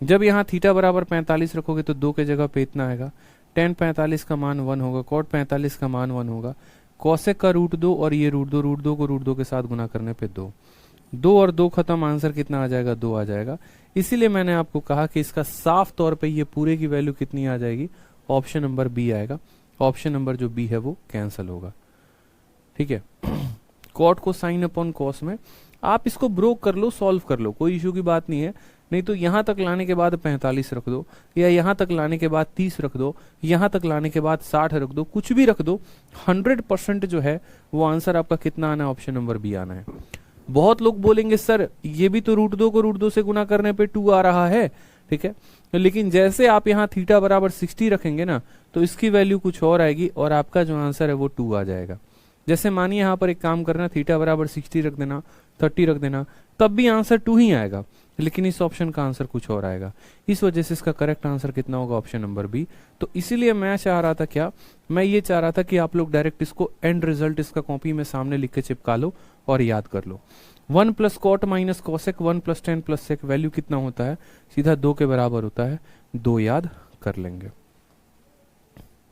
जब यहाँ थीटा बराबर 45 रखोगे तो 2 के जगह पे इतना आएगा, tan 45 का मान 1 होगा, कोट 45 का मान 1 होगा, कोसेक का √2 और ये √2 को √2 के साथ गुना करने पे 2 और 2 खत्म, आंसर कितना आ जाएगा, 2 आ जाएगा। इसीलिए मैंने आपको कहा कि इसका साफ तौर पे ये पूरे की वैल्यू कितनी आ जाएगी, ऑप्शन नंबर बी आएगा। ऑप्शन नंबर जो बी है वो कैंसिल होगा। ठीक है, कॉट को साइन अपॉन कॉस में आप इसको ब्रोक कर लो, सॉल्व कर लो, कोई इशू की बात नहीं है। नहीं तो यहां तक लाने के बाद 45 रख दो, या यहां तक लाने के बाद 30 रख दो, यहां तक लाने के बाद 60 रख दो, कुछ भी रख दो, 100% जो है वो आंसर आपका कितना आना है, ऑप्शन नंबर बी आना है। बहुत लोग बोलेंगे सर ये भी तो √2 को √2 से गुना करने पे 2 आ रहा है, ठीक है, लेकिन जैसे आप यहाँ थीटा बराबर 60 रखेंगे ना तो इसकी वैल्यू कुछ और आएगी और आपका जो आंसर है वो 2 आ जाएगा। जैसे मानिए यहाँ पर एक काम करना, थीटा बराबर 60 रख देना, 30 रख देना, तब भी आंसर 2 ही आएगा, लेकिन इस ऑप्शन का आंसर कुछ और आएगा। इस वजह से इसका करेक्ट आंसर कितना होगा, ऑप्शन नंबर बी। तो इसीलिए मैं चाह रहा था क्या, मैं ये चाह रहा था कि आप लोग डायरेक्ट इसको एंड रिजल्ट इसका कॉपी में सामने लिख के चिपका लो और याद कर लो। 1 + cot - cosec 1 + tan + sec value कितना होता है, सीधा 2 के बराबर होता है, 2 याद कर लेंगे।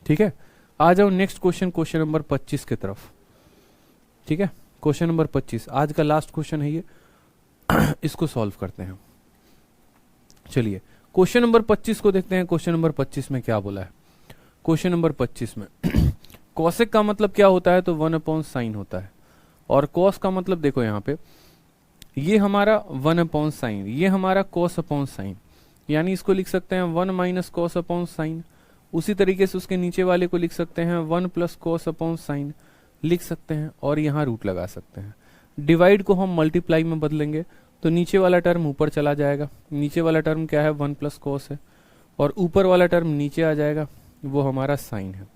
ठीक है, आ जाओ नेक्स्ट क्वेश्चन, क्वेश्चन नंबर 25 की तरफ। ठीक है, क्वेश्चन नंबर 25 आज का लास्ट क्वेश्चन है ये, इसको सॉल्व करते हैं। चलिए क्वेश्चन नंबर 25 को देखते हैं। क्वेश्चन नंबर 25 में क्या बोला है, क्वेश्चन नंबर 25 में cosec का मतलब क्या होता है, तो 1/sin होता है, और cos का मतलब देखो यहाँ पे ये हमारा 1/sin, ये हमारा cos/sin, यानी इसको लिख सकते हैं 1 - cos/sin। उसी तरीके से उसके नीचे वाले को लिख सकते हैं 1 + cos/sin लिख सकते हैं, और यहाँ रूट लगा सकते हैं। डिवाइड को हम मल्टीप्लाई में बदलेंगे तो नीचे वाला टर्म ऊपर चला जाएगा, नीचे वाला टर्म क्या है 1 + cos है, और ऊपर वाला टर्म नीचे आ जाएगा, वो हमारा साइन है।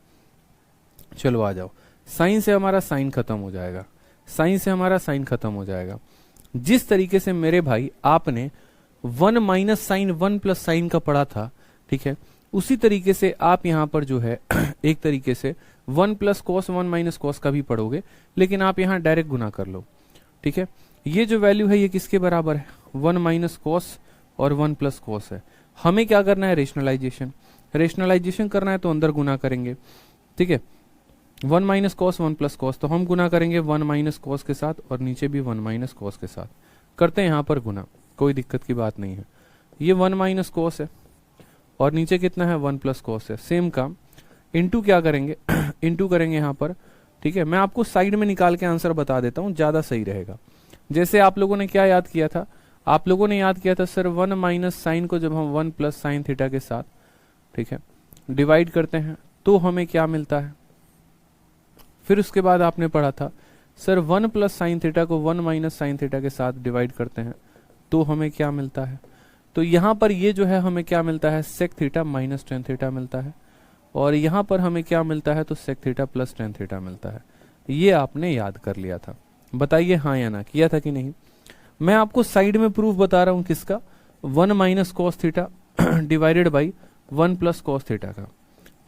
चलो आ जाओ, साइन से हमारा साइन खत्म हो जाएगा, साइन से हमारा साइन खत्म हो जाएगा। जिस तरीके से मेरे भाई आपने 1 - sin 1 + sin का पढ़ा था, ठीक है, उसी तरीके से आप यहाँ पर जो है एक तरीके से 1 + cos 1 - cos का भी पढ़ोगे, लेकिन आप यहाँ डायरेक्ट गुना कर लो। ठीक है, ये जो वैल्यू है ये किसके बराबर है, 1 - cos और 1 + cos है। हमें क्या करना है, रेशनलाइजेशन, रेशनलाइजेशन करना है तो अंदर गुना करेंगे। ठीक है, 1 - cos 1 + cos, तो हम गुना करेंगे 1 - cos के साथ, और नीचे भी 1 - cos के साथ करते हैं यहाँ पर गुना, कोई दिक्कत की बात नहीं है। ये 1 - cos है और नीचे कितना है 1 + cos है, सेम काम इनटू क्या करेंगे इनटू करेंगे यहाँ पर। ठीक है, मैं आपको साइड में निकाल के आंसर बता देता हूँ, ज्यादा सही रहेगा। जैसे आप लोगों ने क्या याद किया था, आप लोगों ने याद किया था सर 1 - sin को जब हम 1 + sin थीटा के साथ, ठीक है, डिवाइड करते हैं तो हमें क्या मिलता है। फिर उसके बाद आपने पढ़ा था सर 1 + sin थीटा को 1 - sin थीटा के साथ डिवाइड करते हैं तो हमें क्या मिलता है। तो यहाँ पर ये जो है हमें क्या मिलता है, sec थीटा - tan थीटा मिलता है, और यहाँ पर हमें क्या मिलता है, तो sec थीटा + tan थीटा मिलता है। ये आपने याद कर लिया था, बताइए हाँ या ना, किया था कि नहीं। मैं आपको साइड में प्रूफ बता रहा हूँ किसका, 1 - cos theta divided by 1 + cos theta का,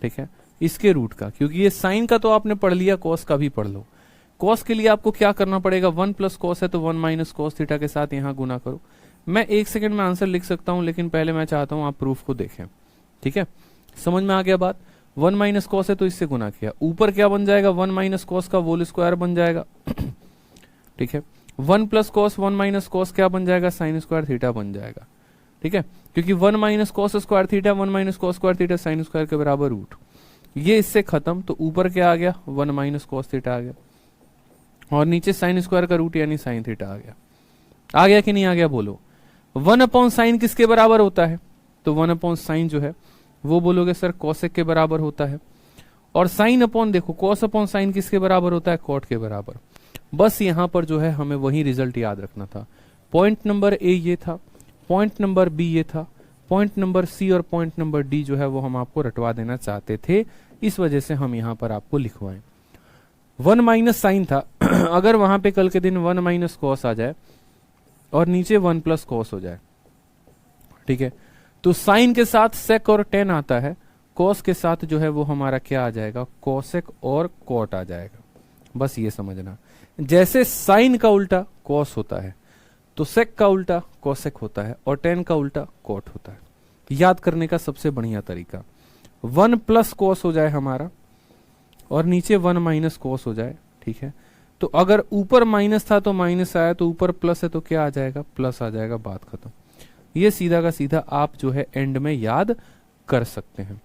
ठीक है, इसके रूट का, क्योंकि ये साइन का तो आपने पढ़ लिया, cos का भी पढ़ लो। cos के लिए आपको क्या करना पड़ेगा, 1 + cos है तो 1 - cos थीटा के साथ यहाँ गुना करो। मैं 1 सेकंड में आंसर लिख सकता हूं, लेकिन पहले मैं चाहता हूं आप प्रूफ को देखें। ठीक है, समझ में आ गया बात। 1 - cos है तो इससे गुना किया, ऊपर क्या बन जाएगा, 1 - cos का होल स्क्वायर बन जाएगा। ठीक है, 1 + cos 1 - cos क्या बन जाएगा, sin² थीटा बन जाएगा। ठीक है, क्योंकि 1 - cos² theta 1 - cos² theta sin² के बराबर रूट, ये इससे खत्म, तो ऊपर क्या आ गया, 1 - cos थीटा आ गया, और नीचे sin² का रूट यानी sin थीटा आ गया। आ गया कि नहीं आ गया, बोलो। 1/sin किसके बराबर होता है, तो 1/sin जो है वो बोलोगे सर cosec के बराबर होता है, और sin अपॉन देखो cos/sin किसके बराबर होता है, cot के बराबर। बस यहां पर जो है हमें वही रिजल्ट याद रखना था। पॉइंट नंबर ए ये था, पॉइंट नंबर बी ये था, पॉइंट नंबर सी और पॉइंट नंबर डी जो है वो हम आपको रटवा देना चाहते थे, इस वजह से हम यहां पर आपको लिखवाएं। 1 - sin था अगर वहां पे कल के दिन 1 - cos आ जाए और नीचे 1 + cos हो जाए, ठीक है, तो साइन के साथ sec और tan आता है, cos के साथ जो है वो हमारा क्या आ जाएगा, cosec और cot आ जाएगा। बस ये समझना, जैसे साइन का उल्टा cos होता है तो sec का उल्टा cosec होता है, और tan का उल्टा cot होता है। याद करने का सबसे बढ़िया तरीका 1 + cos हो जाए हमारा, और नीचे 1 - cos हो जाए, ठीक है, तो अगर ऊपर माइनस था तो माइनस आया, तो ऊपर प्लस है तो क्या आ जाएगा, प्लस आ जाएगा, बात खत्म। ये सीधा का सीधा आप जो है एंड में याद कर सकते हैं।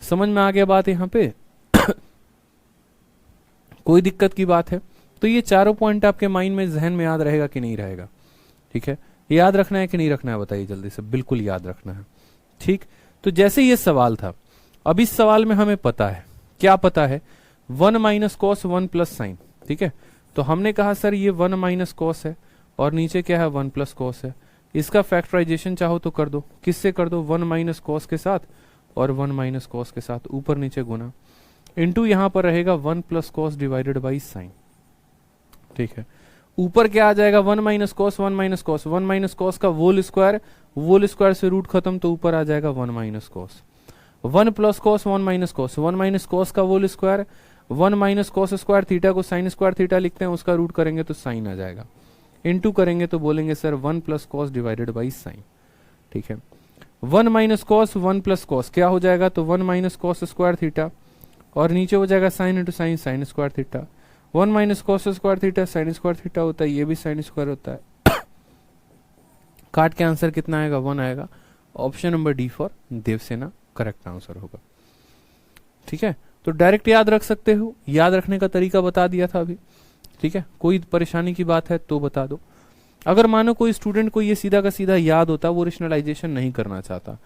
समझ में आ गया बात यहाँ पे कोई दिक्कत की बात है, तो ये चारों पॉइंट आपके माइंड में, जहन में याद रहेगा कि नहीं रहेगा, ठीक है, याद रखना है कि नहीं रखना है, बताइए जल्दी से। बिल्कुल याद रखना है, ठीक। तो जैसे ये सवाल था, अब इस सवाल में हमें पता है, क्या पता है, 1 - cos 1 + sin, ठीक है, तो हमने कहा सर ये 1 - cos है, और नीचे क्या है 1 प्लस कॉस है। इसका फैक्टराइजेशन चाहो तो कर दो, किससे कर दो 1 माइनस कॉस के साथ और 1 माइनस कॉस के साथ ऊपर नीचे गुना, इनटू यहां पर रहेगा 1 plus cos divided by sign. ठीक है, ऊपर क्या आ जाएगा 1 minus cos 1 minus cos, 1 minus cos का वोल स्क्वायर से रूट खत्म तो ऊपर आ जाएगा 1 minus cos, 1 plus cos 1 minus cos, 1 minus cos का whole square, 1 minus cos square theta को साइन स्क्वायर थीटा लिखते हैं, उसका रूट करेंगे तो साइन आ जाएगा, इनटू करेंगे तो बोलेंगे sir 1 plus cos divided by sign. ठीक है, 1 माइनस कॉस 1 प्लस कॉस क्या हो जाएगा, तो 1 माइनस कॉस स्क्वायर थीटा और नीचे हो जाएगा sine into sine, sign square theta, 1 minus cos square theta sine square theta होता है, ये भी साइन स्क्वायर होता है। काट के आंसर कितना आएगा 1 आएगा। Option number D for Devsena correct answer होगा। ठीक है, तो डायरेक्ट याद रख सकते हो, याद रखने का तरीका बता दिया था अभी। ठीक है, कोई परेशानी की बात है तो बता दो। अगर मानो कोई स्टूडेंट को ये सीधा का सीधा याद होता, वो रेशनलाइजेशन नहीं करना चाहता,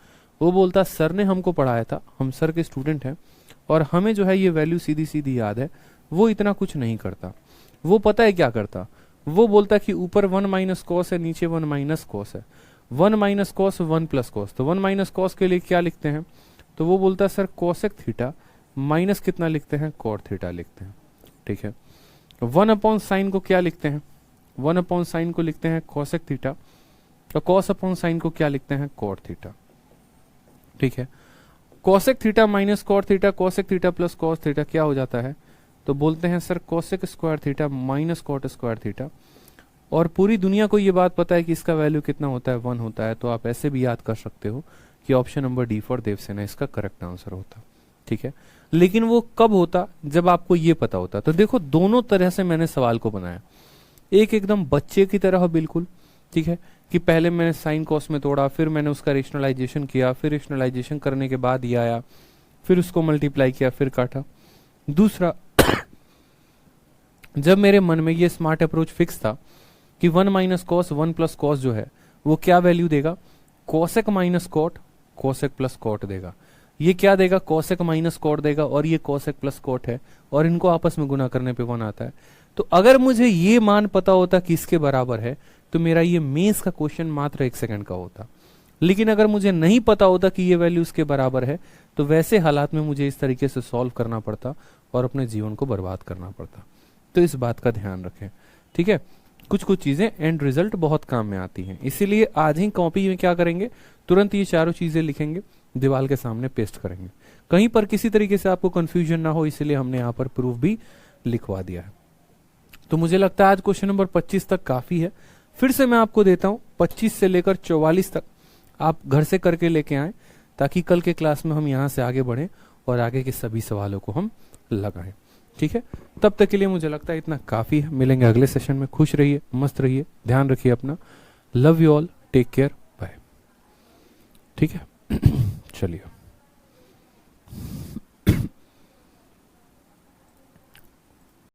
वो बोलता सर ने हमको पढ़ाया था, हम सर के स्टूडेंट हैं और हमें जो है ये वैल्यू सीधी सीधी याद है, वो इतना कुछ नहीं करता। वो पता है क्या करता, वो बोलता कि ऊपर 1 माइनस कॉस है, नीचे 1 माइनस कॉस है, 1 माइनस कॉस 1 प्लस कॉस, तो 1 माइनस कॉस के लिए क्या लिखते हैं, तो वो बोलता है सर कोसेक थीटा माइनस कितना लिखते हैं, कॉट थीटा लिखते हैं। ठीक है, 1 अपॉन साइन को क्या लिखते हैं, 1 अपॉन साइन को लिखते हैं कोसेक थीटा, तो कॉस अपॉन साइन को क्या लिखते हैं, कॉट थीटा। ठीक है, cosec theta minus cot theta, cosec theta plus cos theta क्या हो जाता है, तो बोलते हैं sir cosec square theta minus cot square theta. और पूरी दुनिया को ये बात पता है कि इसका वैल्यू कितना होता है, 1 होता है, तो आप ऐसे भी याद कर सकते हो कि option number D for Devsena इसका करेक्ट आंसर होता। ठीक है, लेकिन वो कब होता, जब आपको ये पता होता। तो देखो दोनों तरह से मैंने सवाल को बनाया, एक एकदम बच्चे की तरह बिल्कुल, ठीक है, कि पहले मैंने साइन कॉस में तोड़ा, फिर मैंने उसका रेशनलाइजेशन किया, फिर रेशनलाइजेशन करने के बाद ये आया, फिर उसको मल्टीप्लाई किया, फिर काटा। दूसरा, जब मेरे मन में ये स्मार्ट अप्रोच फिक्स था कि 1 माइनस कॉस 1 प्लस कॉस जो है वो क्या वैल्यू देगा, cosec minus cot cosec plus cot देगा। ये क्या देगा, कोसेक माइनस कॉट देगा, और ये कोसेक प्लस कॉट है, और इनको आपस में गुना करने पे 1 आता है। तो अगर मुझे ये मान पता होता कि इसके बराबर है, तो मेरा ये मेंस का क्वेश्चन मात्र 1 सेकंड का होता। लेकिन अगर मुझे नहीं पता होता कि ये वैल्यू इसके बराबर है, तो वैसे हालात में मुझे इस तरीके से सॉल्व करना पड़ता और अपने जीवन को बर्बाद करना पड़ता। तो इस बात का ध्यान रखें। ठीक है, कुछ कुछ चीजें एंड रिजल्ट बहुत काम में आती हैं, इसीलिए आज ही कॉपी में क्या करेंगे, तुरंत ये चारों चीजें लिखेंगे, दीवार के सामने पेस्ट करेंगे। कहीं पर किसी तरीके से आपको कंफ्यूजन ना हो, इसलिए हमने यहाँ पर प्रूफ भी लिखवा दिया है। तो मुझे लगता है आज क्वेश्चन नंबर 25 तक काफी है। फिर से मैं आपको देता हूं 25 से लेकर 44 तक आप घर से करके लेके आए, ताकि कल के क्लास में हम यहां से आगे बढ़ें और आगे के सभी सवालों को हम लगाएं। ठीक है, तब तक के लिए मुझे लगता है इतना काफी है। मिलेंगे अगले सेशन में। खुश रहिए, मस्त रहिए, ध्यान रखिए अपना। Love you all, take care, bye. ठीक है, चलिए।